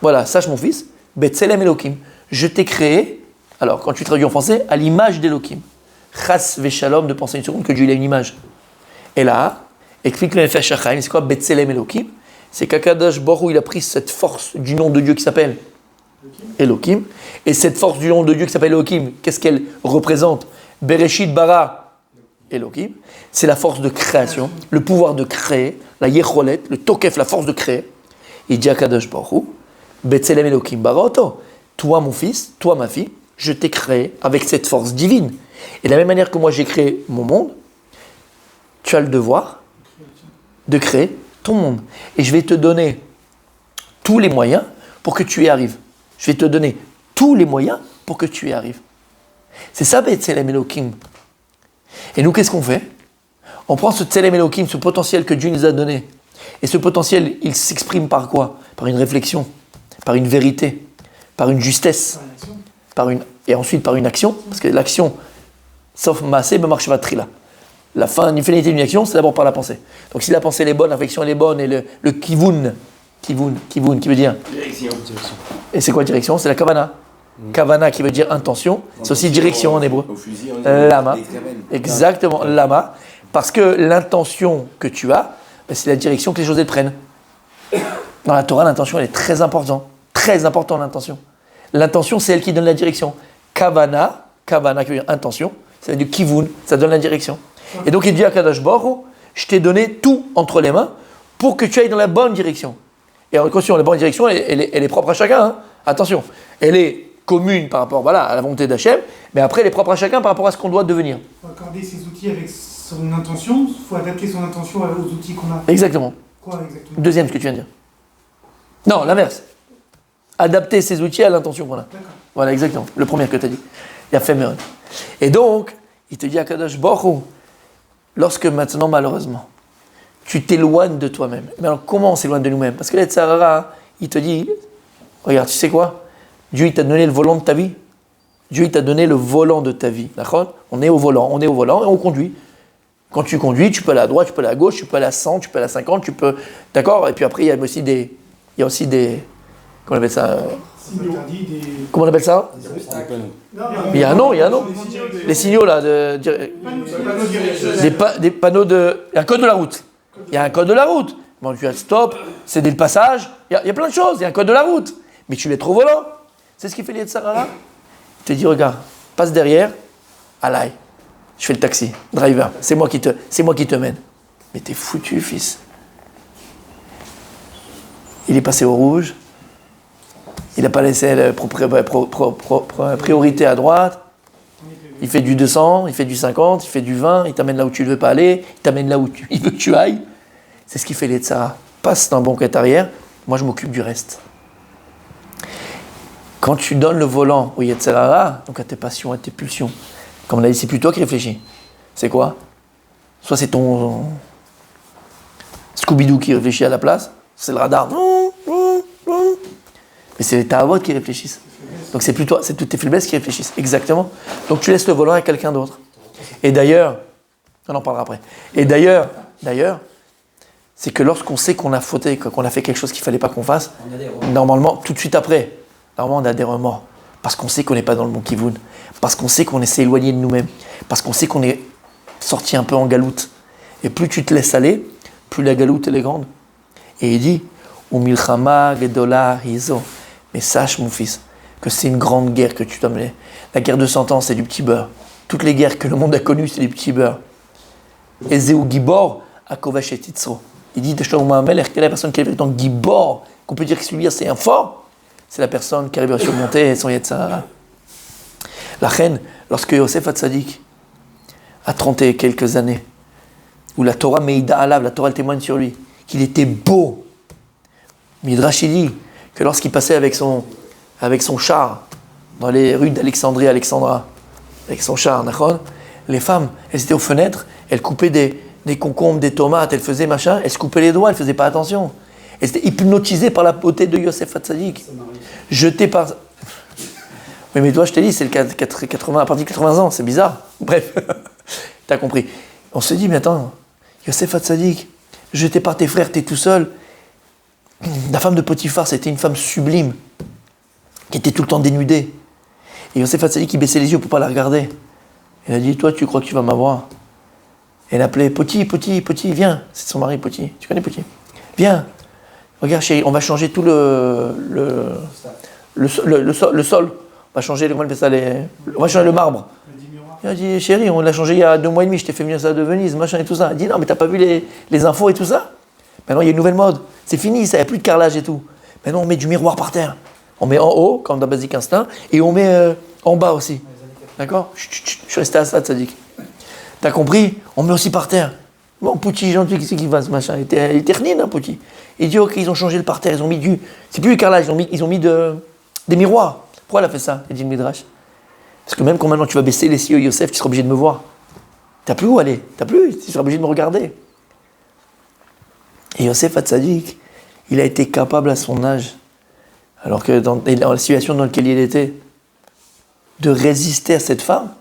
Speaker 1: voilà, sache mon fils, Betselem Elokim, je t'ai créé, alors quand tu traduis en français, à l'image d'Elokim. Chas Veshalom, de penser une seconde que Dieu a une image. Et là, explique le Nefesh HaChaim, c'est quoi Betselem Elokim? C'est qu'Akadosh Baruch il a pris cette force du nom de Dieu qui s'appelle Elokim. Et cette force du nom de Dieu qui s'appelle Elokim, qu'est-ce qu'elle représente? Bereshit bara Elokim. C'est la force de création, le pouvoir de créer, la yecholet, le tokef, la force de créer. Il dit à Kadosh Baruch, Betselem Elokim bara oto. Toi mon fils, toi ma fille, je t'ai créé avec cette force divine. Et de la même manière que moi j'ai créé mon monde, tu as le devoir de créer ton monde. Et je vais te donner tous les moyens pour que tu y arrives. Je vais te donner tous les moyens pour que tu y arrives. C'est ça, Betselem Elokim. Et nous, qu'est-ce qu'on fait? On prend ce Tselem Elokim, ce potentiel que Dieu nous a donné. Et ce potentiel, il s'exprime par quoi? Par une réflexion, par une vérité, par une justesse, et ensuite par une action. Parce que l'action, sauf Maaseh, B'marsheva Trila. La fin, une finalité d'une action, c'est d'abord par la pensée. Donc si la pensée elle est bonne, la réflexion elle est bonne, et le kivun, qui veut dire
Speaker 4: Direction.
Speaker 1: Et c'est quoi direction? C'est la kavana. Kavana qui veut dire intention, c'est aussi direction en hébreu.
Speaker 4: Au fusil, on
Speaker 1: Lama. Exactement, lama. Parce que l'intention que tu as, c'est la direction que les choses elles prennent. Dans la Torah, l'intention elle est très importante. Très importante l'intention. L'intention, c'est elle qui donne la direction. Kavana qui veut dire intention, c'est du kivun, ça donne la direction. Et donc il dit à Kadosh Baruch, je t'ai donné tout entre les mains pour que tu ailles dans la bonne direction. Et en question, la bonne direction, elle est propre à chacun. Hein. Attention, elle est commune par rapport à la volonté d'Hachem, mais après, elle est propre à chacun par rapport à ce qu'on doit devenir.
Speaker 3: Il faut accorder ses outils avec son intention, il faut adapter son intention aux outils qu'on a.
Speaker 1: Exactement.
Speaker 3: Quoi exactement?
Speaker 1: Deuxième, ce que tu viens de dire. Non, l'inverse. Adapter ses outils à l'intention qu'on a.
Speaker 3: D'accord.
Speaker 1: Voilà, exactement. Le premier que tu as dit. Il a fait Meron. Et donc, il te dit à Kadosh Baruch, lorsque maintenant, malheureusement, tu t'éloignes de toi-même. Mais alors, comment on s'éloigne de nous-mêmes? Parce que là, Tzarara, il te dit, regarde, tu sais quoi? Dieu, il t'a donné le volant de ta vie. Dieu, il t'a donné le volant de ta vie. D'accord? On est au volant et on conduit. Quand tu conduis, tu peux aller à droite, tu peux aller à gauche, tu peux aller à 100, tu peux aller à 50, tu peux... D'accord? Et puis après, il y a aussi des... Comment on appelle ça? Comment on appelle ça? Il y a un nom. Les signaux là, des panneaux de... Il y a un code de la route. Il y a un code de la route. Bon, tu as stop, céder le passage. Il y a plein de choses. Il y a un code de la route. Mais tu es trop volant. C'est ce qu'il fait les Yetzirah. Il te dit, regarde, passe derrière, allez, je fais le taxi, driver, c'est moi qui te mène. Mais t'es foutu, fils. Il est passé au rouge. Il n'a pas laissé la priorité à droite. Il fait du 200, il fait du 50, il fait du 20, il t'amène là où tu ne veux pas aller, il t'amène là où il veut que tu ailles. C'est ce qu'il fait les Yetzirah. Passe dans le banquette arrière, moi je m'occupe du reste. Quand tu donnes le volant au Yetzirah, donc à tes passions, à tes pulsions, comme on a dit, c'est plus toi qui réfléchis. C'est quoi? soit c'est ton Scooby-Doo qui réfléchit à la place, c'est le radar. Mais c'est les ta'avot qui réfléchissent. Donc c'est plus toi, c'est toutes tes faiblesses qui réfléchissent. Exactement. Donc tu laisses le volant à quelqu'un d'autre. Et d'ailleurs, on en parlera après. Et d'ailleurs, c'est que lorsqu'on sait qu'on a fauté, qu'on a fait quelque chose qu'il ne fallait pas qu'on fasse, normalement, tout de suite après, normalement on a des remords. Parce qu'on sait qu'on n'est pas dans le bon kivoun. Parce qu'on sait qu'on s'est éloigné de nous-mêmes. Parce qu'on sait qu'on est sorti un peu en galoute. Et plus tu te laisses aller, plus la galoute elle est grande. Et il dit, Umilchama gedola hizo. Mais sache mon fils, que c'est une grande guerre que tu dois mener. La guerre de 100 ans, c'est du petit beurre. Toutes les guerres que le monde a connues, c'est du petit beurre. Ezeu Gibor, Akovash et Titzro. Il dit, quelle est la personne qui est dans Gibor, qu'on peut dire que celui-là c'est un fort, c'est la personne qui arrive à surmonter son Yetzirah. La reine, lorsque Yosef Hatzadik, à 30 et quelques années, où la Torah Meïda Alav, la Torah elle témoigne sur lui, qu'il était beau. Midrash il dit que lorsqu'il passait avec son char dans les rues d'Alexandrie, Alexandra, avec son char, les femmes, elles étaient aux fenêtres, elles coupaient des concombres, des tomates, elles faisaient machin, elles se coupaient les doigts, elles ne faisaient pas attention. Elles étaient hypnotisées par la beauté de Yosef Hatzadik. Jetées par... Mais toi, je t'ai dit, c'est le 80, à partir de 80 ans, c'est bizarre. Bref, t'as compris. On se dit, mais attends, Yosef Hatzadik, jeté par tes frères, t'es tout seul. La femme de Potiphar, c'était une femme sublime, qui était tout le temps dénudée. Et Yosef Hatzadik, il baissait les yeux pour ne pas la regarder. Elle a dit, toi, tu crois que tu vas m'avoir? Elle appelait Poti, viens. C'est son mari, Poti. Tu connais Poti? Viens. Regarde, chérie, on va changer tout le sol. On va changer, on va changer le marbre. Il a dit, chérie, on l'a changé il y a 2 mois et demi, je t'ai fait venir ça de Venise, machin et tout ça. Elle dit, non, mais t'as pas vu les infos et tout ça? Maintenant, il y a une nouvelle mode. C'est fini, ça, il n'y a plus de carrelage et tout. Maintenant, on met du miroir par terre. On met en haut, comme dans Basic Instinct, et on met en bas aussi. D'accord? Je suis resté à ça, Tzadik. T'as compris? On met aussi par terre. Bon, Pouti, gentil, qu'est-ce qu'il va, ce machin? Il était rnine, hein, Pouti. Il dit, ok, ils ont changé le parterre, ils ont mis du... C'est plus du carrelage, ils ont mis des miroirs. Pourquoi elle a fait ça? Il dit le Midrash. Parce que même quand maintenant tu vas baisser les yeux, Yosef, tu seras obligé de me voir. T'as plus où aller, tu seras obligé de me regarder. Et Yosef Hatzadik, il a été capable à son âge, alors que dans la situation dans laquelle il était, de résister à cette femme.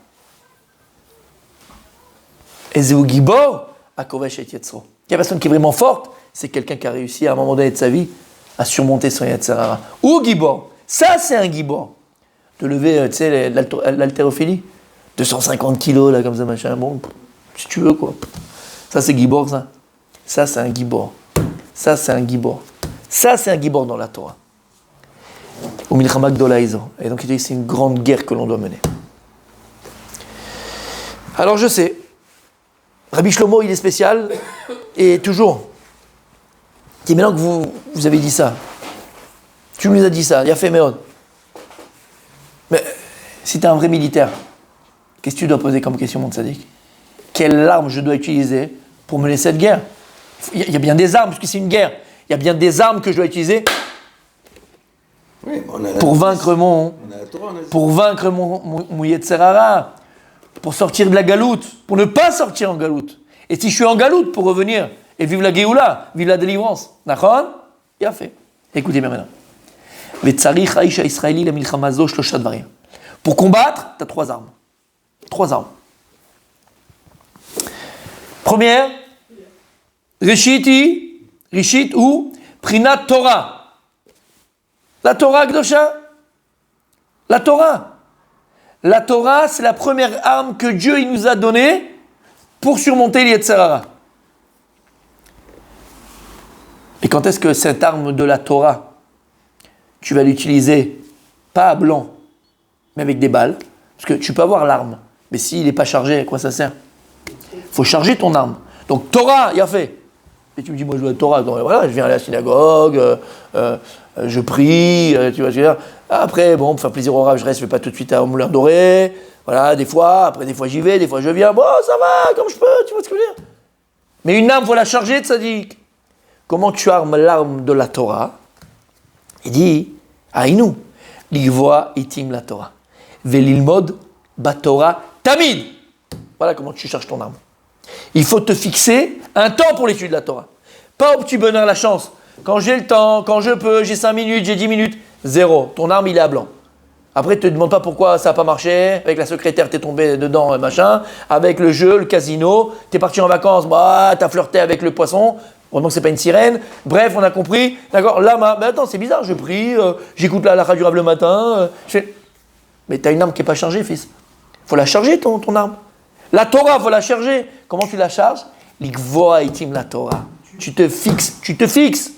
Speaker 1: Ezeu Gibor, Akovash et Yetzro. Il y a personne qui est vraiment forte, c'est quelqu'un qui a réussi à un moment donné de sa vie à surmonter son Yetzirah. Ou Gibor, ça c'est un Gibor. De lever, tu sais, l'haltérophilie, 250 kilos, là, comme ça, machin, bon, si tu veux, quoi. Ça, c'est Gibor, ça. Ça, c'est un Gibor. Ça, c'est un Gibor. Ça, c'est un Gibor dans la Torah. Au Milchama Gdola Izo. Et donc, il dit que c'est une grande guerre que l'on doit mener. Alors, je sais, Rabbi Shlomo, il est spécial, et toujours. Et maintenant que vous avez dit ça, tu nous as dit ça, il a fait Méod. Mais si tu es un vrai militaire, qu'est-ce que tu dois poser comme question, mon tzaddik? Quelle arme je dois utiliser pour mener cette guerre? Il y a bien des armes, parce que c'est une guerre. Il y a bien des armes que je dois utiliser pour vaincre mon Yetzirah, pour sortir de la galoute, pour ne pas sortir en galoute. Et si je suis en galoute, pour revenir et vivre la Géoula, vivre la délivrance. D'accord? Il a fait. Écoutez bien maintenant. Pour combattre, tu as 3 armes. 3 armes. Première, Rishit ou Prinat Torah. La Torah Gdosha. La Torah. La Torah, c'est la première arme que Dieu il nous a donnée pour surmonter les Yetzirah. Et quand est-ce que cette arme de la Torah, tu vas l'utiliser, pas à blanc, mais avec des balles. Parce que tu peux avoir l'arme, mais s'il n'est pas chargé, à quoi ça sert? Il faut charger ton arme. Donc Torah, il a fait. Et tu me dis, moi je veux la Torah, donc voilà, je viens à la synagogue, je prie, tu vois, je veux dire. Après, bon, pour faire plaisir au rab, je reste, je ne vais pas tout de suite au Moulin Doré. Voilà, des fois j'y vais, des fois je viens. Bon, ça va, comme je peux, tu vois ce que je veux dire. Mais une arme, il faut la charger, tzaddik. Comment tu armes l'arme de la Torah? Il dit, Aïnou, l'igvoa itim la Torah. Velilmod ba Torah tamid. Voilà comment tu charges ton arme. Il faut te fixer un temps pour l'étude de la Torah. Pas au petit bonheur, la chance. Quand j'ai le temps, quand je peux, j'ai 5 minutes, j'ai 10 minutes. Zéro. Ton arme, il est à blanc. Après, ne te demande pas pourquoi ça n'a pas marché. Avec la secrétaire, t'es tombé dedans, machin. Avec le jeu, le casino. T'es parti en vacances, bah, t'as flirté avec le poisson. Heureusement que c'est pas une sirène. Bref, on a compris. D'accord, là, mais attends, c'est bizarre, je prie, j'écoute la radio Rav le matin. Mais t'as une arme qui n'est pas chargée, fils. Faut la charger, ton arme. La Torah, faut la charger. Comment tu la charges? L'ikvoa itim la Torah. Tu te fixes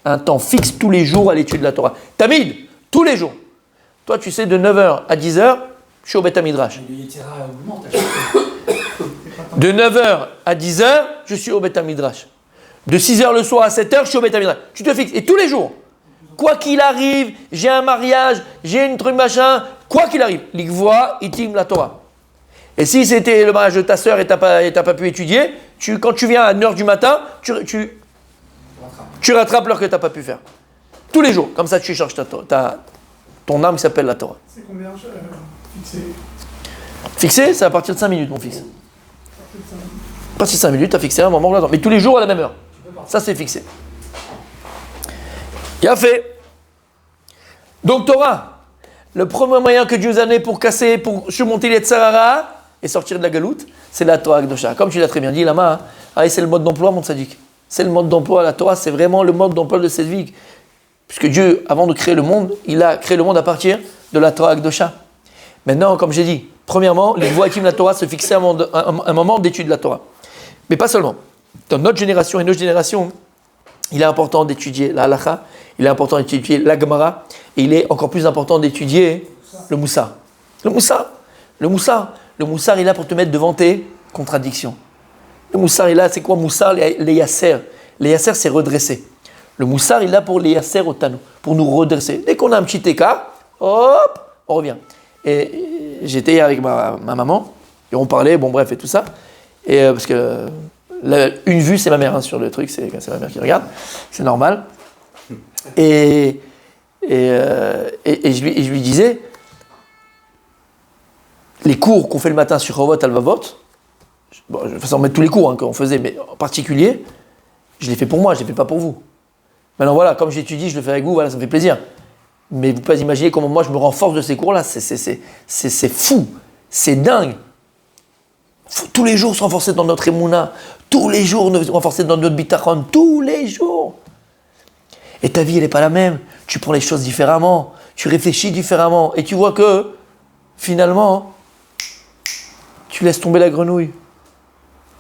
Speaker 1: un temps fixe tous les jours à l'étude de la Torah. Tamid, tous les jours. Toi, tu sais, de 9h à 10h, je suis au Beth Midrash. De 9h à 10h, je suis au Beth Midrash. De 6h le soir à 7h, je suis au Beth Midrash. Tu te fixes. Et tous les jours, quoi qu'il arrive, j'ai un mariage, j'ai une truc machin, quoi qu'il arrive, l'ikvoa itim la Torah. Et si c'était le mariage de ta sœur et t'as pas pu étudier, quand tu viens à 1h du matin, tu rattrapes l'heure que tu n'as pas pu faire. Tous les jours. Comme ça, tu charges ton âme qui s'appelle la Torah.
Speaker 3: C'est combien fixé?
Speaker 1: Fixé, c'est à partir de 5 minutes, mon fils. À partir de 5 minutes, tu as fixé un moment. Mais tous les jours à la même heure. Ça, c'est fixé. Il a fait. Donc, Torah. Le premier moyen que Dieu nous a donné pour surmonter les tsarara et sortir de la galoute, c'est la Torah Akdosha. Comme tu l'as très bien dit, Lama, c'est le mode d'emploi, mon tzaddik. C'est le mode d'emploi. La Torah, c'est vraiment le mode d'emploi de cette vie. Puisque Dieu, avant de créer le monde, il a créé le monde à partir de la Torah Akdosha. Maintenant, comme j'ai dit, premièrement, les voies de la Torah se fixaient un moment d'étude de la Torah. Mais pas seulement. Dans notre génération et nos générations, il est important d'étudier la halakha, il est important d'étudier la gemara, et il est encore plus important d'étudier le moussar. Le moussar, il est là pour te mettre devant tes contradictions. Le moussar, il est là, c'est quoi moussar? Les yasser. Les yasser, c'est redresser. Le moussar, il est là pour les yasser au tanou, pour nous redresser. Dès qu'on a un petit écart, hop, on revient. Et j'étais hier avec ma maman, et on parlait, bon bref, et tout ça. Et parce que une vue, c'est ma mère sur le truc, c'est ma mère qui regarde, c'est normal. Et je lui disais, les cours qu'on fait le matin sur Chovot Alvavot, bon, je vais en mettre tous les cours qu'on faisait, mais en particulier, je les fais pour moi, je les fais pas pour vous. Maintenant voilà, comme j'étudie, je le fais avec vous, voilà, ça me fait plaisir. Mais vous pouvez imaginer comment moi je me renforce de ces cours-là, c'est fou, c'est dingue. Faut tous les jours se renforcer dans notre émouna, tous les jours se renforcer dans notre bitachon, tous les jours. Et ta vie, elle n'est pas la même. Tu prends les choses différemment, tu réfléchis différemment, et tu vois que, finalement, tu laisses tomber la grenouille.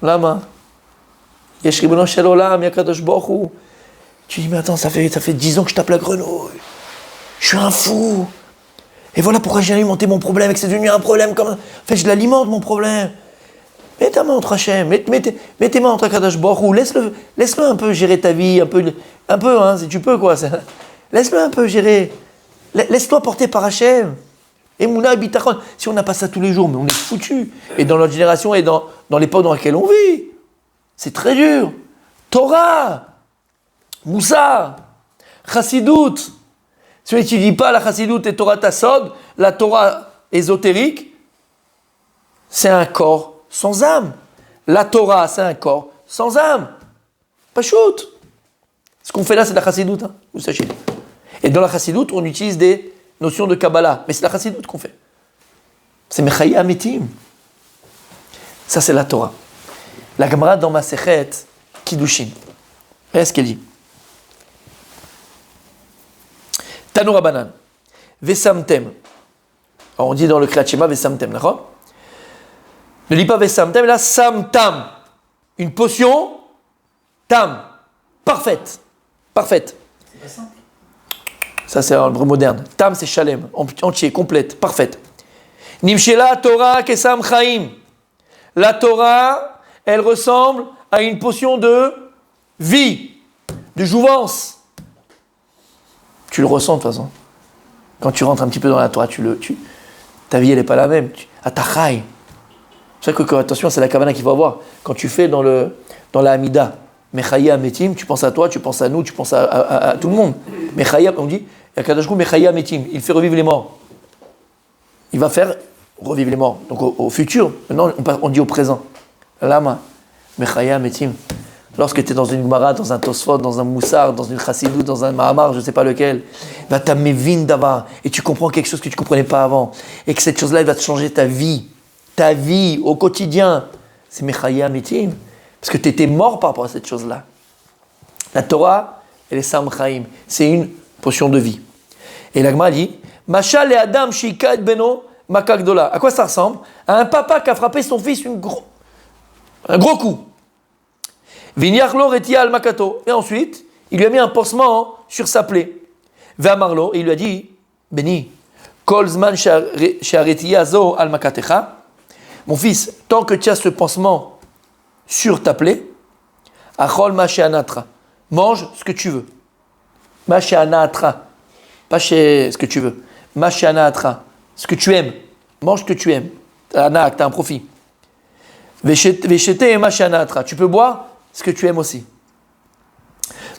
Speaker 1: Lama. Yesh ribono shel olam, yakadosh baruch hu. Tu dis, mais attends, ça fait 10 ans que je tape la grenouille. Je suis un fou. Et voilà pourquoi j'ai alimenté mon problème, et que c'est devenu un problème comme... En fait, je l'alimente, mon problème. Mets ta main entre Hachem, mets tes mains entre Akadosh Baruch Hu, laisse-le un peu gérer ta vie, un peu hein, si tu peux, quoi. Laisse-le un peu gérer. Laisse-toi porter par Hachem. Et Mouna Bitachon. Si on n'a pas ça tous les jours, mais on est foutu. Et dans notre génération et dans l'époque dans laquelle on vit, c'est très dur. Torah, Moussa, Chassidut. Si on n'étudie pas la Chassidut et Torah Tassod, la Torah ésotérique, c'est un corps sans âme. La Torah, c'est un corps sans âme. Pas shoot. Ce qu'on fait là, c'est de la Chassidut, hein, vous sachez. Et dans la Chassidut, on utilise des notions de Kabbalah. Mais c'est la Chassidut qu'on fait. C'est Mechaïa Metim. Ça, c'est la Torah. La Gemara dans Masechet Kiddushin. Regardez ce qu'elle dit. Tanu Rabanan. Vesamtem. Alors on dit dans le Kriyat Shema Vesamtem, d'accord? Ne lis pas Vesamtem, là, Samtam. Une potion, tam. Parfaite. Parfaite.
Speaker 3: C'est pas simple.
Speaker 1: Ça, c'est un vrai moderne. Tam, c'est Shalem. Entier, complète, parfaite. Nimshela Torah Kesam Chaim. La Torah, elle ressemble à une potion de vie, de jouvence. Tu le ressens de toute façon. Quand tu rentres un petit peu dans la Torah, ta vie, elle n'est pas la même. Atachai. C'est vrai que, attention, c'est la kavana qu'il faut avoir. Quand tu fais dans la Hamida, Mechaya Metim, tu penses à toi, tu penses à nous, tu penses à tout le monde. Mechaya, on dit, Akadash Hu Mechaya Metim, il fait revivre les morts. Il va faire revivre les morts. Donc au futur, maintenant on dit au présent. Lama. Mechaya Metim. Lorsque tu es dans une Gemara, dans un Tosfot, dans un Moussar, dans une Chassidut, dans un Mahamar, je ne sais pas lequel, va t'amevin d'ava, et tu comprends quelque chose que tu ne comprenais pas avant, et que cette chose-là, elle va te changer ta vie au quotidien. C'est Mechaya Metim, parce que tu étais mort par rapport à cette chose-là. La Torah, elle est Sam Chaim, c'est une potion de vie. Et la Gemara dit, Machal et Adam Shika et Beno Makakdola. À quoi ça ressemble? À un papa qui a frappé son fils un gros coup. Vinyachlo Retial Makato. Et ensuite, il lui a mis un pansement sur sa plaie. Ve'amarlo, et il lui a dit, Béni, Kol Zman She'aretia Zo Al Makatecha. Mon fils, tant que tu as ce pansement sur ta plaie, Achol Ma She'anatra. Mange ce que tu veux. Ma She'anatra. Pas chez ce que tu veux. Ma She'anatra. Ce que tu aimes. Mange ce que tu aimes. T'as un profit. Veshete et Ma She'anatra. Tu peux boire ce que tu aimes aussi.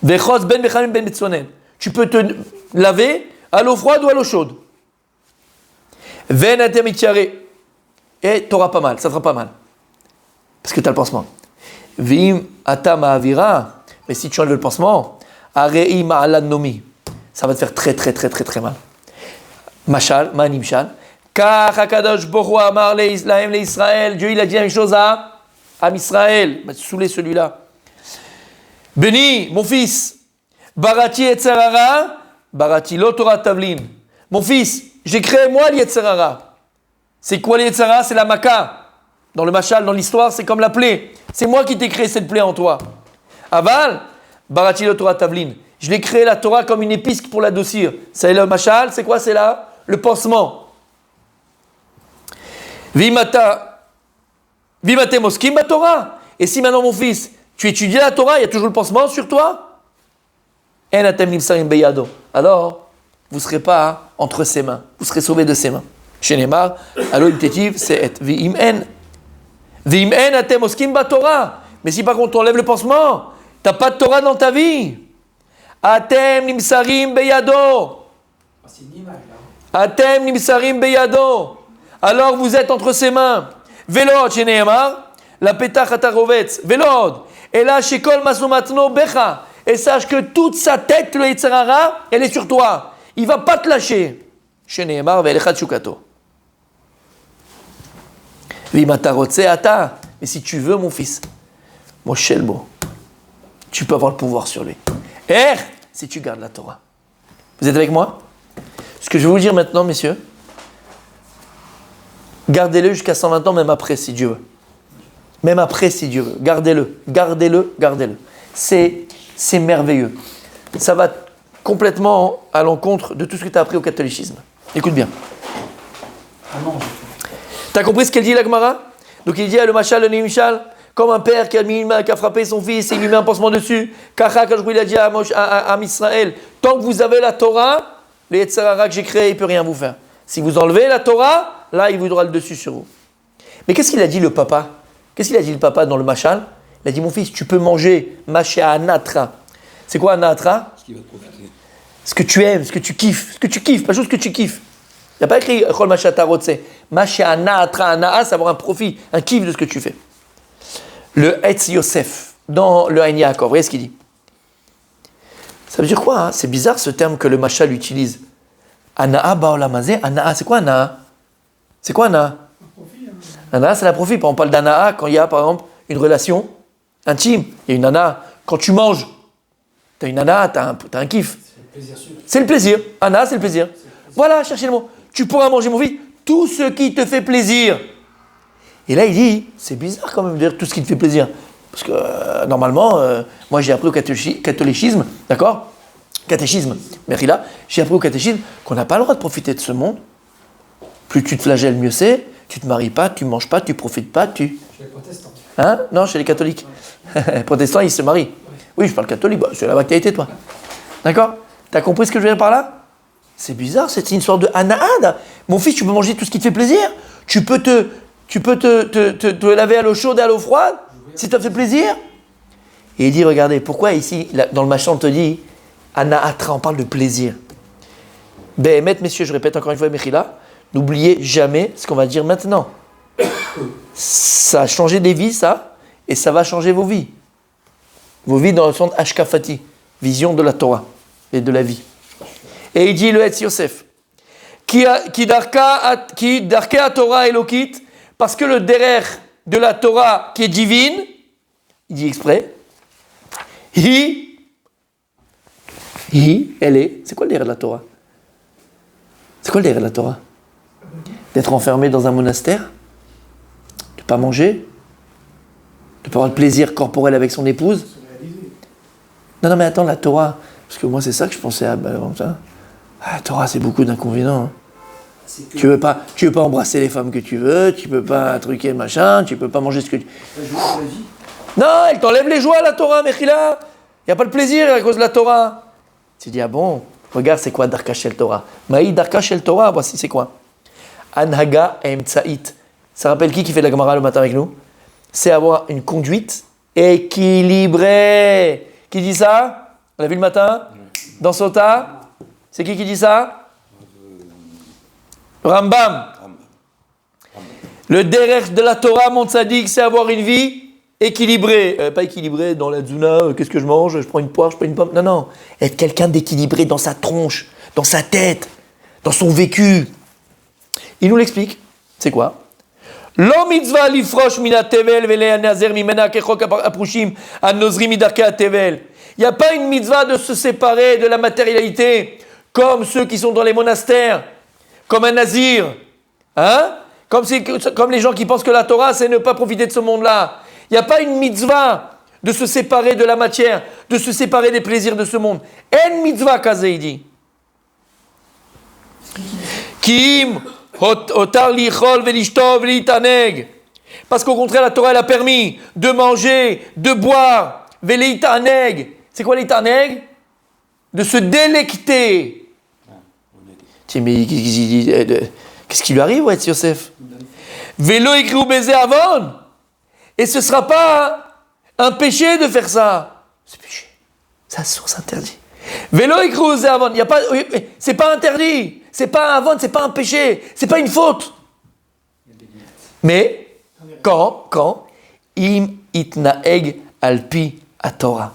Speaker 1: Vechos ben bechamim ben betzonen. Tu peux te laver à l'eau froide ou à l'eau chaude. Ven atem itchare. Et t'auras pas mal, ça te fera pas mal. Parce que tu as le pansement. Vim atam avira. Mais si tu enlèves le pansement, arei ma'alad nomi. Ça va te faire très très très très très mal. Mashal, manimshal. Kach hakadosh baruch hu amar le'islaim le'Israël. Dieu il a dit la même chose à Israël. Va te saouler celui-là. Béni, mon fils, barati etzerara, barati lo Torah tavlin. Mon fils, j'ai créé moi l'yetzerara. C'est quoi l'yetzerara? C'est la maka. Dans le machal, dans l'histoire, c'est comme la plaie. C'est moi qui t'ai créé cette plaie en toi. Aval, barati lo Torah tavlin. Je l'ai créé la Torah comme une épice pour l'adoucir. C'est le machal, c'est quoi? C'est là le pansement. Vimate moskim ba Torah. Et si maintenant mon fils, tu étudies la Torah, il y a toujours le pansement sur toi. Alors, vous ne serez pas entre ses mains. Vous serez sauvé de ses mains. Chez Neymar, alors il c'est et. Vim en atem oskim ba Torah. Mais si par contre on enlève le pansement, tu n'as pas de Torah dans ta vie. Atem nimsarim beyado. Atem nimsarim beyado. Alors vous êtes entre ses mains. Velod chez Neymar, la petach atarovetz. Velod. Et là, chez Kol Masumatno Becha. Et sache que toute sa tête, le Yetzerara, elle est sur toi. Il ne va pas te lâcher. Chez Nehemar, Ve'elecha Tchukato. Vimatarotse Ata. Mais si tu veux, mon fils, mon Shelbo, tu peux avoir le pouvoir sur lui. Si tu gardes la Torah. Vous êtes avec moi? Ce que je vais vous dire maintenant, messieurs, gardez-le jusqu'à 120 ans, même après, si Dieu veut. Même après, si Dieu veut. Gardez-le, gardez-le, gardez-le. C'est merveilleux. Ça va complètement à l'encontre de tout ce que tu as appris au catholicisme. Écoute bien. Tu as compris ce qu'elle dit, la Gemara? Donc il dit, le machal, le nimshal, comme un père qui a frappé son fils et il lui met un pansement dessus. Kacha, quand il a dit à Israël, tant que vous avez la Torah, les Yetzerara que j'ai créés, il ne peut rien vous faire. Si vous enlevez la Torah, là, il vous aura le dessus sur vous. Mais qu'est-ce qu'il a dit le papa? Qu'est-ce qu'il a dit le papa dans le machal? Il a dit, mon fils, tu peux manger macha anatra. C'est quoi anatra? Ce que tu aimes, ce que tu kiffes, pas juste ce que tu kiffes. Il n'a pas écrit Chol macha tarotse. Macha anatra, anaa, c'est avoir un profit, un kiff de ce que tu fais. Le Etz Yosef, dans le Ein Yaakov, vous voyez ce qu'il dit? Ça veut dire quoi, hein? C'est bizarre ce terme que le machal utilise. Anaa baolamazé, anaa, c'est quoi anaa? C'est quoi anaa? Anaa, c'est la profit. On parle d'anaa quand il y a, par exemple, une relation intime. Il y a une anaa. Quand tu manges, tu as une anaa, tu as un kiff. C'est le plaisir. Anaa, c'est le plaisir. Voilà, cherchez le mot. Tu pourras manger, mon fils, tout ce qui te fait plaisir. Et là, il dit, c'est bizarre quand même de dire tout ce qui te fait plaisir. Parce que normalement, moi j'ai appris au catéchisme, d'accord? Catéchisme, Merila, j'ai appris au catéchisme qu'on n'a pas le droit de profiter de ce monde. Plus tu te flagelles, mieux c'est. Tu te maries pas, tu manges pas, tu profites pas, Chez
Speaker 3: les protestants.
Speaker 1: Hein? Non, chez les catholiques. Les protestants, ils se marient. Oui, je parle catholique, bah, c'est la qualité, toi. D'accord? T'as compris ce que je veux dire par là? C'est bizarre, c'est une sorte de anaad. Mon fils, tu peux manger tout ce qui te fait plaisir. Tu peux te laver à l'eau chaude et à l'eau froide, si ça te fait plaisir. Et il dit, regardez, pourquoi ici, dans le machin, on te dit, anaatra, on parle de plaisir. Béhémet, messieurs, je répète encore une fois, Mechila, n'oubliez jamais ce qu'on va dire maintenant. Ça a changé des vies, ça, et ça va changer vos vies. Vos vies dans le sens Ashkafati, vision de la Torah et de la vie. Et il dit le Etz Yosef, qui darka Torah Elokit, parce que le derer de la Torah qui est divine, il dit exprès, elle est, c'est quoi le derer de la Torah? C'est quoi le derer de la Torah? D'être enfermé dans un monastère, de ne pas manger, de ne pas avoir de plaisir corporel avec son épouse. Non, mais attends, la Torah, parce que moi c'est ça que je pensais à ça. La Torah, c'est beaucoup d'inconvénients. Hein. Tu veux pas embrasser les femmes que tu veux, tu peux pas truquer machin, tu peux pas manger ce que tu... Non, elle t'enlève les joies, la Torah, Mechila. Il n'y a pas de plaisir à cause de la Torah. Tu dis, ah bon, regarde, c'est quoi Darka Shel Torah? Maï Darka Shel Torah, voici, c'est quoi? Anhaga Emtsaït. Ça rappelle qui fait la Gemara le matin avec nous? C'est avoir une conduite équilibrée. Qui dit ça? On l'a vu le matin? Dans Sota? C'est qui dit ça? Rambam. Le derech de la Torah, mon tzaddik, c'est avoir une vie équilibrée. Pas équilibrée dans la Zuna, qu'est-ce que je mange? Je prends une poire, je prends une pomme. Non. Être quelqu'un d'équilibré dans sa tronche, dans sa tête, dans son vécu. Il nous l'explique. C'est quoi? Lo mitzvah lifrosh mina tevel vele nazer mimena kechok aprushim anozri midarke tevel. Il n'y a pas une mitzvah de se séparer de la matérialité, comme ceux qui sont dans les monastères, comme un nazir, hein? Comme les gens qui pensent que la Torah, c'est ne pas profiter de ce monde-là. Il n'y a pas une mitzvah de se séparer de la matière, de se séparer des plaisirs de ce monde. En mitzvah kazé, il dit. Kim otar lichol velishtov litaneg. Parce qu'au contraire, la Torah, elle a permis de manger, de boire, velitaneg. C'est quoi litaneg? De se délecter. Tiens, mais qu'est-ce qui lui arrive, ouais, Yosef? Vélo écrit ou baiser avant. Et ce ne sera pas un péché de faire ça. C'est péché. C'est source interdit. Vélo écrit ou baiser avant. C'est pas interdit. C'est pas un avant, c'est pas un péché. C'est pas une faute. Mais, quand im itnaeg alpi à Torah.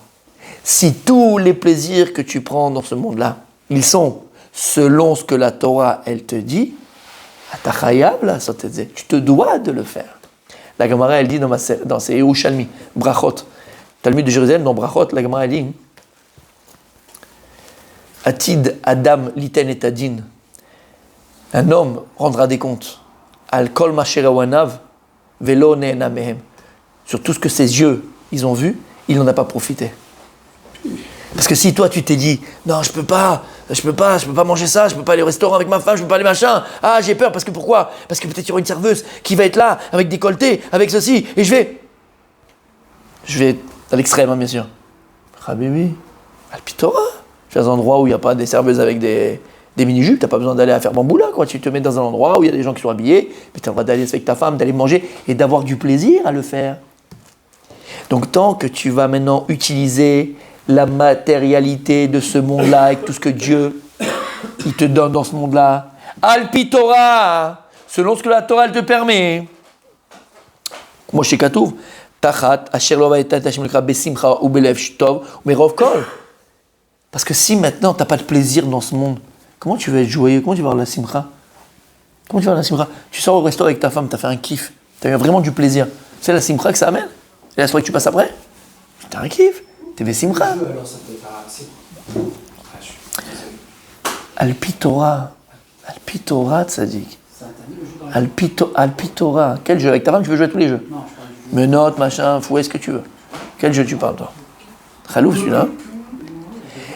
Speaker 1: Si tous les plaisirs que tu prends dans ce monde-là, ils sont selon ce que la Torah, elle te dit, tu te dois de le faire. La Gemara, elle dit dans ses Yerushalmi, Brachot, Talmud de Jérusalem, dans Brachot, la Gemara, elle dit Atid Adam liten et adin. Un homme rendra des comptes. Al kol masherawanav velo ne'ena mehem. Sur tout ce que ses yeux, ils ont vu, il n'en a pas profité. Parce que si toi tu t'es dit non, je peux pas manger ça, je peux pas aller au restaurant avec ma femme, je peux pas aller machin. Ah, j'ai peur parce que pourquoi? Parce que peut-être il y aura une serveuse qui va être là avec décolleté, avec ceci, et je vais à l'extrême, hein, bien sûr. Habibi, Alpitora. Je suis dans un endroit où il n'y a pas des serveuses avec des mini-jupes, t'as pas besoin d'aller à faire bamboula, quoi. Tu te mets dans un endroit où il y a des gens qui sont habillés, mais tu as le droit d'aller avec ta femme, d'aller manger et d'avoir du plaisir à le faire. Donc tant que tu vas maintenant utiliser la matérialité de ce monde-là, avec tout ce que Dieu il te donne dans ce monde-là, Alpi Torah, selon ce que la Torah elle te permet. Moi, chez Katouv, Tachat, Asher Lova et Tachim Lekra Besimcha ou Belev Shtov ou Merov Kol. Parce que si maintenant tu n'as pas de plaisir dans ce monde, comment tu vas être joyeux? Comment tu vas avoir la simcha? Comment tu vas avoir la simcha? Tu sors au restaurant avec ta femme, tu as fait un kiff, tu as eu vraiment du plaisir. C'est la simcha que ça amène? Et la soirée que tu passes après? Tu as un kiff, tu es simcha.
Speaker 5: Alors ça peut pas
Speaker 1: Alpi Torah, tzadik. Alpi Torah. Quel jeu? Avec ta femme, tu veux jouer à tous les jeux?
Speaker 5: Non, je parle du jeu.
Speaker 1: Menottes, machin, fouet, ce que tu veux. Quel jeu tu parles, toi? Khalouf, celui-là.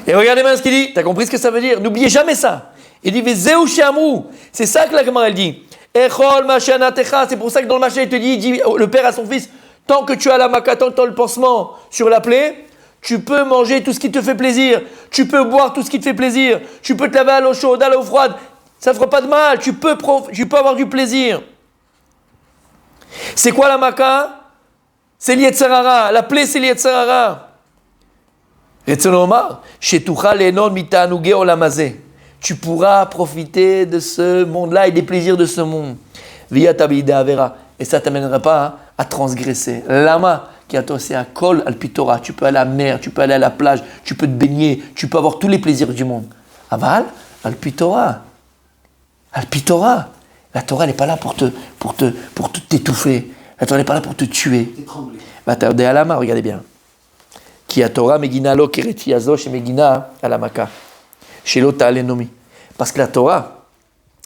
Speaker 1: Et regardez bien ce qu'il dit. Tu as compris ce que ça veut dire? N'oubliez jamais ça. Il dit Vezeu Shamou. C'est ça que la Gemara elle dit. Echol Mashanatecha. C'est pour ça que dans le machin, il te dit, le père à son fils, tant que tu as la maca, tant que tu as le pansement sur la plaie, tu peux manger tout ce qui te fait plaisir. Tu peux boire tout ce qui te fait plaisir. Tu peux te laver à l'eau chaude, à l'eau froide. Ça ne fera pas de mal. Tu peux avoir du plaisir. C'est quoi la maca? C'est l'Yetzerara. La plaie, c'est l'Yetzerara. Tu pourras profiter de ce monde-là et des plaisirs de ce monde. Et ça ne t'amènera pas à transgresser. Lama, qui c'est à Kol al-Pitora. Tu peux aller à la mer, tu peux aller à la plage, tu peux te baigner, tu peux avoir tous les plaisirs du monde. Aval, al-Pitora. Al-Pitora. La Torah, elle n'est pas là pour t'étouffer. La Torah n'est pas là pour te tuer. T'as alama, regardez bien. Qui a Torah, Megina lo kereti azosh et Megina alamaka. Chez l'ota alenomi. Parce que la Torah,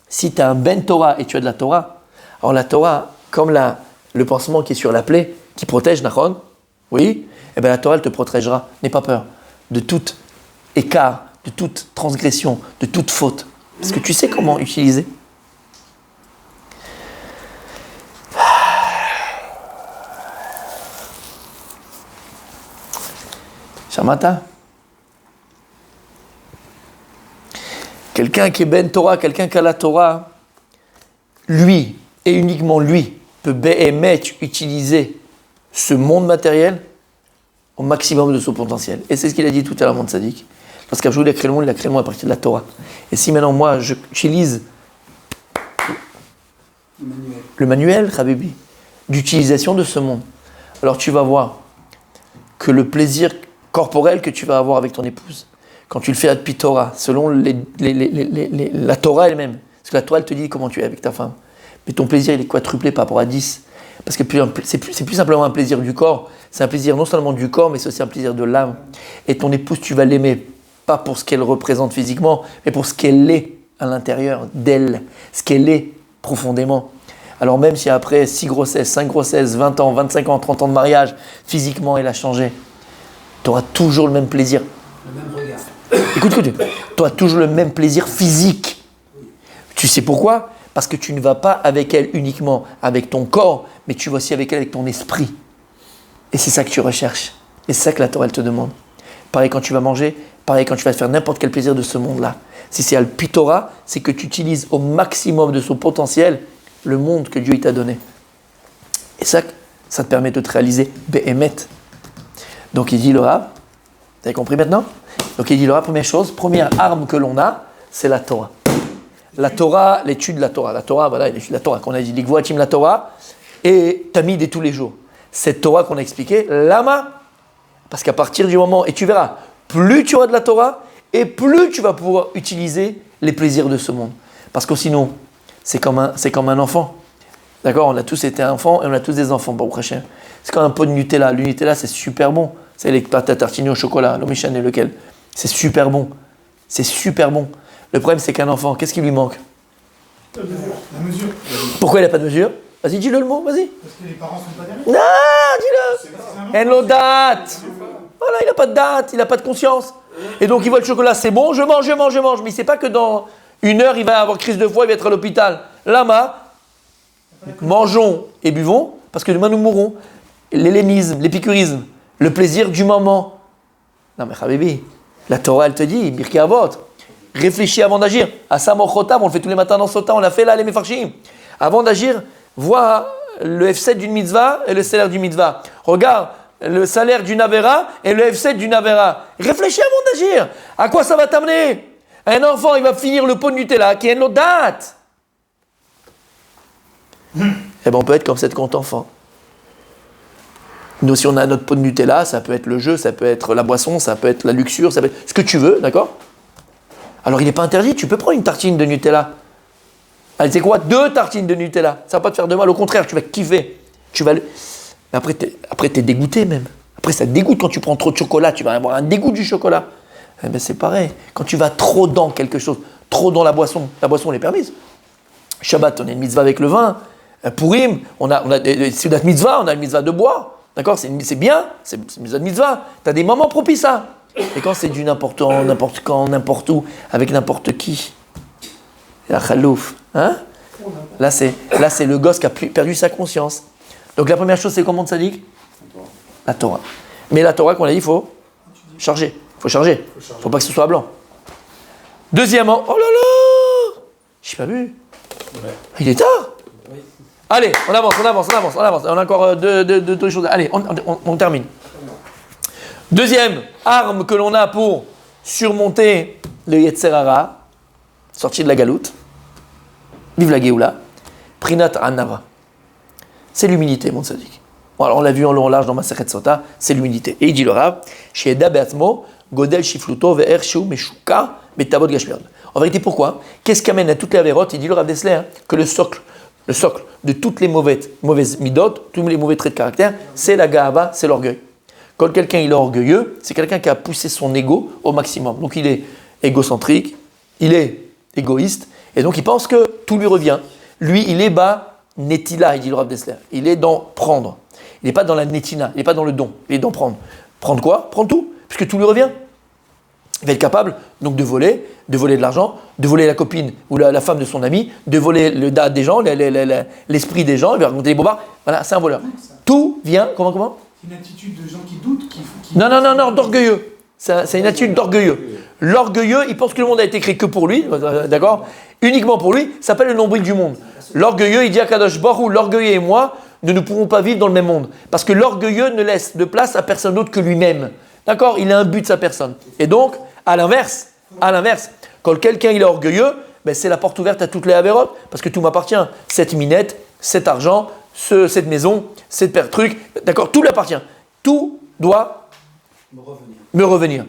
Speaker 1: si tu as un ben Torah et tu as de la Torah, alors la Torah, comme le pansement qui est sur la plaie, qui protège, Nachon, oui, eh bien la Torah, elle te protégera. N'aie pas peur de tout écart, de toute transgression, de toute faute. Parce que tu sais comment utiliser. Shamata. Quelqu'un qui est ben Torah, quelqu'un qui a la Torah, lui, et uniquement lui, peut utiliser ce monde matériel au maximum de son potentiel. Et c'est ce qu'il a dit tout à l'heure, mon tzaddik. Parce qu'Abjoul a créé le monde, il a créé le monde à partir de la Torah. Et si maintenant moi, j'utilise le manuel, Habibi, d'utilisation de ce monde, alors tu vas voir que le plaisir corporel que tu vas avoir avec ton épouse, quand tu le fais ad pitora, selon la Torah elle-même, parce que la Torah elle te dit comment tu es avec ta femme, mais ton plaisir il est quadruplé par rapport à 10, parce que c'est plus simplement un plaisir du corps, c'est un plaisir non seulement du corps, mais c'est aussi un plaisir de l'âme. Et ton épouse, tu vas l'aimer, pas pour ce qu'elle représente physiquement, mais pour ce qu'elle est à l'intérieur d'elle, ce qu'elle est profondément. Alors même si après 6 grossesses, 5 grossesses, 20 ans, 25 ans, 30 ans de mariage, physiquement elle a changé, tu auras toujours le même plaisir.
Speaker 5: Le même regard.
Speaker 1: Écoute, tu auras toujours le même plaisir physique. Tu sais pourquoi ? Parce que tu ne vas pas avec elle uniquement avec ton corps, mais tu vas aussi avec elle avec ton esprit. Et c'est ça que tu recherches. Et c'est ça que la Torah elle te demande. Pareil quand tu vas manger, pareil quand tu vas faire n'importe quel plaisir de ce monde-là. Si c'est al-pitora, c'est que tu utilises au maximum de son potentiel le monde que Dieu t'a donné. Et ça te permet de te réaliser Behemet. Donc il dit le Rav, vous avez compris maintenant ? Donc il dit le Rav, première arme que l'on a, c'est la Torah. La Torah, l'étude de la Torah. La Torah, voilà, l'étude de la Torah. Qu'on a dit, l'Igvoatim la Torah, et Tamid et tous les jours. Cette Torah qu'on a expliquée, Lama, parce qu'à partir du moment, et tu verras, plus tu auras de la Torah, et plus tu vas pouvoir utiliser les plaisirs de ce monde. Parce que sinon, c'est comme un enfant. D'accord ? On a tous été enfants et on a tous des enfants, Baruch Hashem. C'est comme un pot de Nutella. Le Nutella, c'est super bon. C'est les pâtes à tartiner au chocolat, l'omichan et lequel. C'est super bon. C'est super bon. Le problème, c'est qu'un enfant, qu'est-ce qui lui manque ?
Speaker 3: La mesure.
Speaker 1: Pourquoi il n'a pas de mesure ? Vas-y, dis-le le mot, vas-y.
Speaker 3: Parce que les parents sont pas derrière.
Speaker 1: Non, dis-le. En date. Voilà, il n'a pas de date, il n'a pas de conscience. Et donc, il voit le chocolat, c'est bon, je mange. Mais il ne sait pas que dans 1 heure, il va avoir crise de foie, il va être à l'hôpital. Lama, mangeons et buvons, parce que demain, nous mourrons. L'hellénisme, l'épicurisme, le plaisir du moment. Non, mais Habibi, la Torah, elle te dit, Birki Avot, réfléchis avant d'agir. À Samochotam, on le fait tous les matins dans Sota, on l'a fait là, les Mefarshim. Avant d'agir, vois le F7 d'une mitzvah et le salaire d'une mitzvah. Regarde le salaire d'une avera et le F7 d'une avera. Réfléchis avant d'agir. À quoi ça va t'amener ? Un enfant, il va finir le pot de Nutella qui est une autre date. Eh bien, on peut être comme cette compte enfant. Nous, si on a notre pot de Nutella, ça peut être le jeu, ça peut être la boisson, ça peut être la luxure, ça peut être ce que tu veux, d'accord ? Alors, il n'est pas interdit, tu peux prendre une tartine de Nutella. Allez, c'est quoi ? 2 tartines de Nutella. Ça va pas te faire de mal, au contraire, tu vas kiffer. Mais après, t'es dégoûté même. Après, ça te dégoûte quand tu prends trop de chocolat, tu vas avoir un dégoût du chocolat. Eh bien, c'est pareil. Quand tu vas trop dans quelque chose, trop dans la boisson elle est permise. Shabbat, on a une mitzvah avec le vin. Purim, on a notre mitzvah, on a une mitzvah de bois. D'accord ? C'est bien, c'est une mitzvah de mitzvah. Tu as des moments propices à. Et quand c'est du n'importe quand, n'importe où, avec n'importe qui, la khalouf, hein ? Là, c'est le gosse qui a perdu sa conscience. Donc la première chose, c'est comment ça dit ? La Torah. Mais la Torah, qu'on a dit, il faut charger. Il faut charger. Il ne faut pas que ce soit blanc. Deuxièmement, oh là là ! Je n'ai pas vu. Ouais. Il est tard. Oui. Allez, on avance. On a encore deux choses. Allez, on termine. Deuxième arme que l'on a pour surmonter le Yetzer Hara, sorti de la galoute, vive la Géoula, Prinat Anava. C'est l'humilité, mon tzaddik. Bon, alors on l'a vu en long en large dans Masechet Sota, c'est l'humilité. Et il dit le Rav, chez Eda Beatmo, Godel Shifluto, Ve'er Sheu Meshuka, Betavot Gashmion. En vérité, pourquoi? Qu'est-ce qui amène à toutes les avérotes? Il dit le Rav Dessler que le socle de toutes les mauvaises midot, tous les mauvais traits de caractère, c'est la gahava, c'est l'orgueil. Quand quelqu'un il est orgueilleux, c'est quelqu'un qui a poussé son ego au maximum. Donc il est égocentrique, il est égoïste, et donc il pense que tout lui revient. Lui, il est bas netila, il dit le Rav Dessler. Il est dans prendre. Il n'est pas dans la netina, il n'est pas dans le don, il est dans prendre. Prendre quoi? Prendre tout, puisque tout lui revient. Il va être capable donc de voler de l'argent, de voler la copine ou la femme de son ami, de voler le dad des gens, l'esprit des gens, il va raconter des bobards. Voilà, c'est un voleur. Tout vient, comment?
Speaker 3: C'est une attitude de gens qui doutent, qui
Speaker 1: Non, d'orgueilleux. C'est une attitude d'orgueilleux. L'orgueilleux, il pense que le monde a été créé que pour lui, d'accord? Uniquement pour lui, ça s'appelle le nombril du monde. L'orgueilleux, il dit à Kadosh Baruch Hu, l'orgueilleux et moi, nous ne pourrons pas vivre dans le même monde. Parce que l'orgueilleux ne laisse de place à personne d'autre que lui-même. D'accord? Il a un but de sa personne. Et donc, à l'inverse, quand quelqu'un il est orgueilleux, ben c'est la porte ouverte à toutes les avérotes, parce que tout m'appartient. Cette minette, cet argent, cette maison, cette truc, d'accord? Tout lui appartient. Tout doit me revenir.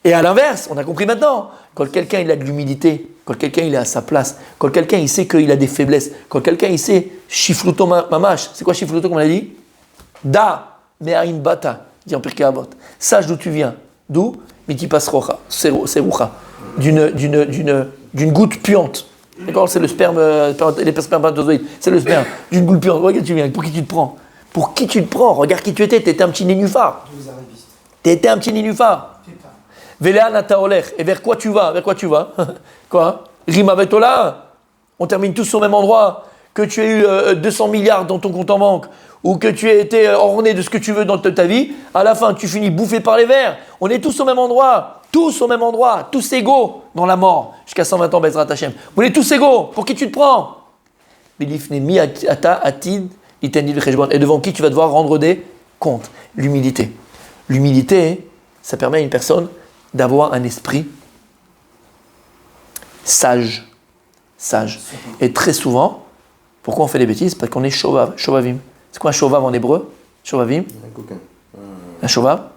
Speaker 1: Et à l'inverse, on a compris maintenant, quand quelqu'un il a de l'humilité, quand quelqu'un il est à sa place, quand quelqu'un il sait qu'il a des faiblesses, quand quelqu'un il sait shifluto mamash, c'est quoi shifluto comme on a dit? Da me'ain bata, dit en Pirkei Avot. Sache d'où tu viens. D'où? Mitipas rocha, serucha, d'une goutte puante. D'accord? C'est le sperme, les spermatozoïdes, c'est le sperme, d'une goutte puante. Regarde tu viens, pour qui tu te prends? Pour qui tu te prends? Regarde qui tu étais, tu étais un petit nénuphar. Tu étais un petit nénuphar. Véléan ataoler, et vers quoi tu vas? Quoi? Rima vetola. On termine tous au même endroit. Que tu aies eu 200 milliards dans ton compte en banque, ou que tu aies été orné de ce que tu veux dans ta vie, à la fin tu finis bouffé par les vers. On est tous au même endroit, tous égaux dans la mort, jusqu'à 120 ans, Bezrat Hashem. On est tous égaux, pour qui tu te prends? Et devant qui tu vas devoir rendre des comptes? L'humilité. L'humilité, ça permet à une personne d'avoir un esprit sage. Et très souvent, pourquoi on fait des bêtises? Parce qu'on est shovavim. C'est quoi un shovav en hébreu? Shovavim?
Speaker 2: Un coquin.
Speaker 1: Un shovav?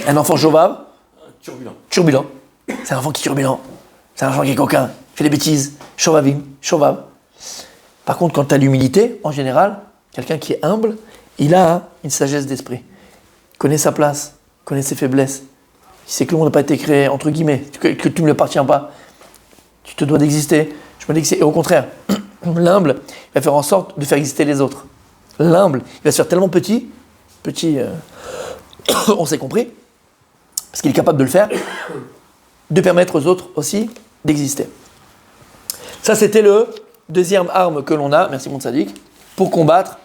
Speaker 1: Un enfant shovav? Turbulent. C'est un enfant qui est turbulent. C'est un enfant qui est coquin. Il fait des bêtises. Shovav. Par contre, quand tu as l'humilité, en général, quelqu'un qui est humble, il a une sagesse d'esprit. Il connaît sa place, connaît ses faiblesses. Il sait que le monde n'a pas été créé, entre guillemets, que tu ne lui appartiens pas. Tu te dois d'exister. Je me dis que c'est au contraire. L'humble, il va faire en sorte de faire exister les autres. L'humble, il va se faire tellement petit, on s'est compris, parce qu'il est capable de le faire, de permettre aux autres aussi d'exister. Ça, c'était le deuxième arme que l'on a, merci mon tzaddik, pour combattre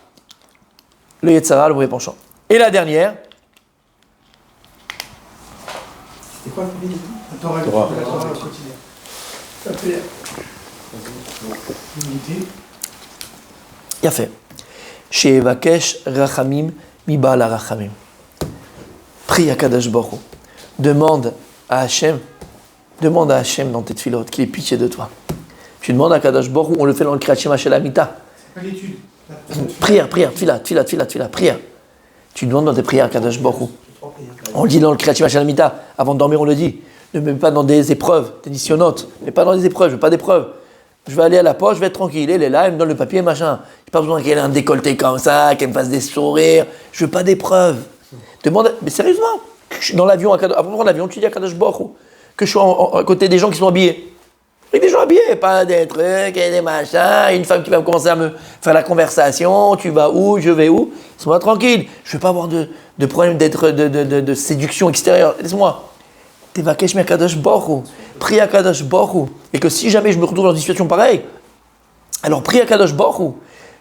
Speaker 1: le Yetzara, le mauvais penchant. Et la dernière,
Speaker 3: C'est quoi la Torah quotidienne. La prière. L'unité.
Speaker 1: il a fait. Chez Vakesh Rachamim mi Baal Rachamim. Prie à Kadosh Baruch Hu. Demande à Hachem dans tes tfilotes qu'il ait pitié de toi. Tu demandes à Kadosh Baruch Hu, on le fait dans le Kriyat Shema Shel Amita.
Speaker 3: C'est pas l'étude.
Speaker 1: Prière, tfilat. Prière. Tu demandes dans tes prières à Kadosh Baruch Hu. On le dit dans le Kriyat Shema Shel Amita. Avant de dormir, on le dit. Ne me mets pas dans des épreuves, des nisyonotes. Ne mets pas dans des épreuves, je veux pas d'épreuves. Je vais aller à la poche, je vais être tranquille. Elle est là, elle me donne le papier, machin. J'ai pas besoin qu'elle ait un décolleté comme ça, qu'elle me fasse des sourires. Je veux pas d'épreuves. Demande, mais sérieusement, je suis dans l'avion, avant de prendre l'avion, tu dis à Kadosh Baruch Hu que je suis à côté des gens qui sont habillés. Et des gens habillés, pas des trucs, des machins, une femme qui va commencer à me faire la conversation, tu vas où, je vais où. Laisse-moi tranquille. Je veux pas avoir de problème de séduction extérieure. Laisse-moi. Tevakesh mi Kadosh Baruch Hu. Prie à Kadosh Baruch Hu. Et que si jamais je me retrouve dans une situation pareille, alors prie à Kadosh Baruch Hu.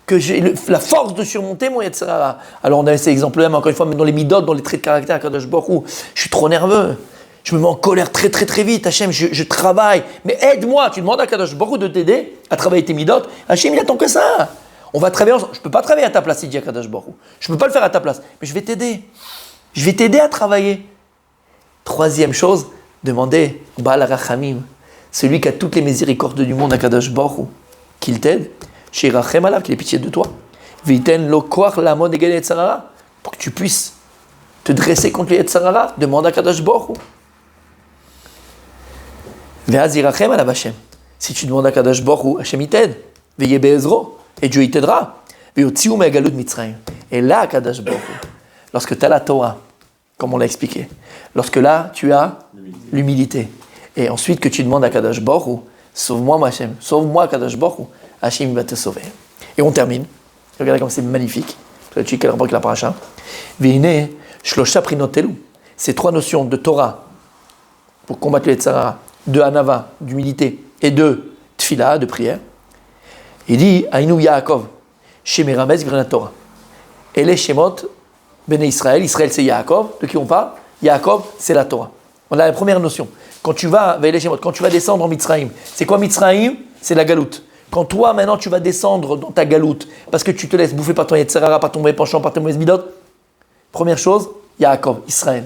Speaker 1: Que j'ai la force de surmonter mon Yetzirah. Alors on a ces exemples-là, mais encore une fois, même dans les midot, dans les traits de caractère à Kadosh Baruch Hu. Je suis trop nerveux. Je me mets en colère très très très vite. Hachem, je travaille. Mais aide-moi. Tu demandes à Kadosh Baruch Hu de t'aider à travailler tes midot. Hachem, il attend que ça. On va travailler ensemble. Je ne peux pas travailler à ta place, il dit à Kadosh Baruch Hu. Je ne peux pas le faire à ta place. Mais je vais t'aider. Je vais t'aider à travailler. Troisième chose, demandez Baal Rachamim, celui qui a toutes les miséricordes du monde à Kadosh Baruch Hu, qu'il t'aide, Shirachem Alav, qu'il ait pitié de toi, Viten lo koach la'amod neged yetzer hara. Pour que tu puisses te dresser contre le yetzer hara. Demande à Kadosh Baruch Hu. Ve'az yirachem alav Hashem. Si tu demandes à Kadosh Baruch Hu, Hashem il t'aide. Ve'yeh be'ezro. Et Dieu il t'aidera. Ve'yotziu me'galut Mitzrayim. Et là, Kadosh Baruch Hu, lorsque tu as la Torah, comme on l'a expliqué, lorsque là, tu as l'humilité, et ensuite que tu demandes à Kadosh Baruch Hu, sauve-moi, Hashem, sauve-moi, Kadosh Baruch Hu, Hashem va te sauver. Et on termine. Regardez comme c'est magnifique. Tu quel rapport avec la paracha. Ve'ine shlosha prinot telu. Ces trois notions de Torah pour combattre le Yetzer hara, de Hanava, d'humilité, et de Tfila, de prière. Il dit Aïnou Yaakov, Shemiramez Grena Torah. Et les Shemot, Béné Israël, Israël c'est Yaakov, de qui on parle? Yaakov, c'est la Torah. On a la première notion. Quand tu vas, quand tu vas descendre en Mitzrayim, c'est quoi Mitzrayim? C'est la galoute. Quand toi, maintenant, tu vas descendre dans ta galoute, parce que tu te laisses bouffer par ton Yetzer hara, par ton mauvais penchant, par tes mauvaises midot, première chose, Yaakov, Israël.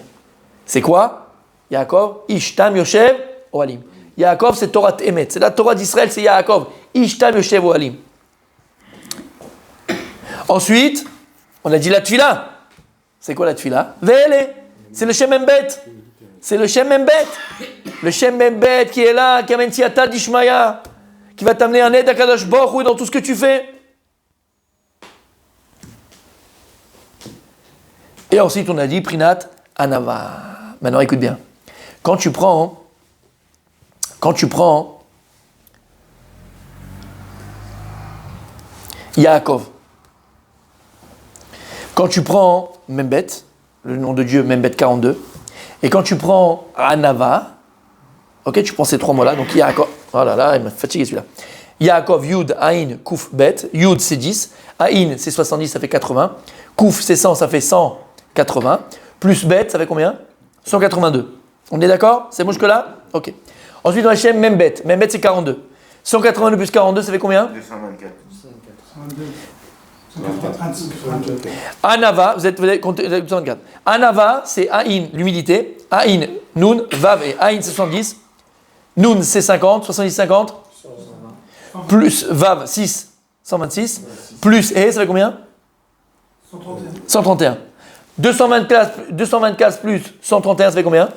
Speaker 1: C'est quoi? Yaakov, Ishtam Yoshev Ohalim. Yaakov, c'est Torah Emet. C'est la Torah d'Israël, c'est Yaakov. Ishtam Yoshev Ohalim. Ensuite, on a dit la Tfila. C'est quoi la Tfila? Ve'ele. C'est le Shem Embet. C'est le Shem Embet. Le Shem Embet qui est là, qui amène Siata d'Ishmaya, qui va t'amener un aide à Kadosh Baruch Hu dans tout ce que tu fais. Et ensuite, on a dit Prinat Anava. Maintenant, écoute bien. Quand tu prends Yaakov, quand tu prends Membet, le nom de Dieu Membet 42, et quand tu prends Anava, ok, tu prends ces trois mots-là, donc Yaakov, oh là là, il m'a fatigué celui-là. Yaakov, Yud, Aïn, Kouf, Bet. Yud, c'est 10. Aïn, c'est 70, ça fait 80. Kouf, c'est 100, ça fait 180. Plus Bet, ça fait combien? 182. On est d'accord? C'est bon jusque-là? Ok. Ensuite, on achète Membet. Membet, c'est 42. 182 plus 42, ça fait combien?
Speaker 4: 224.
Speaker 3: 124.
Speaker 1: Anava, vous avez compté 224. Anava, c'est Aïn, l'humilité. Aïn, Nun, Vav et Aïn, c'est 70. Nun, c'est 50. 70, 50. Plus Vav, 6, 126. Plus E, ça fait combien?
Speaker 3: 131.
Speaker 1: 131. 224 plus 131, ça fait combien?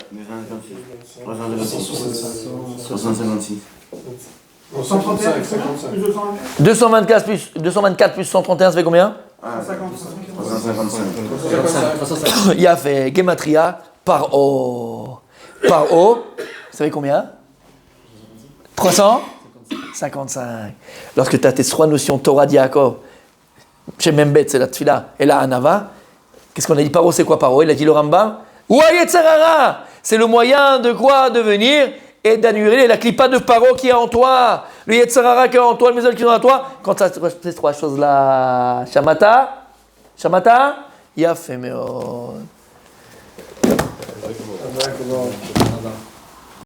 Speaker 4: 356.
Speaker 3: 131,
Speaker 1: 224 plus 131, ça fait combien?
Speaker 4: 355.
Speaker 1: Il a fait Gematria par O. Par O, ça fait combien? 355. Lorsque tu as tes trois notions Torah d'Yaakov, chez Membet, c'est la Tfila, et la Hanava, qu'est-ce qu'on a dit? Paro, c'est quoi Paro? Il a dit le Rambam. Ou Yetzer hara, c'est le moyen de quoi? De venir et d'annuler la clipa de Paro qui est en toi, le Yetzer hara qui est en toi, le Mézol qui est en toi. Quand tu as ces trois choses-là, Shamata, Yafé Meod.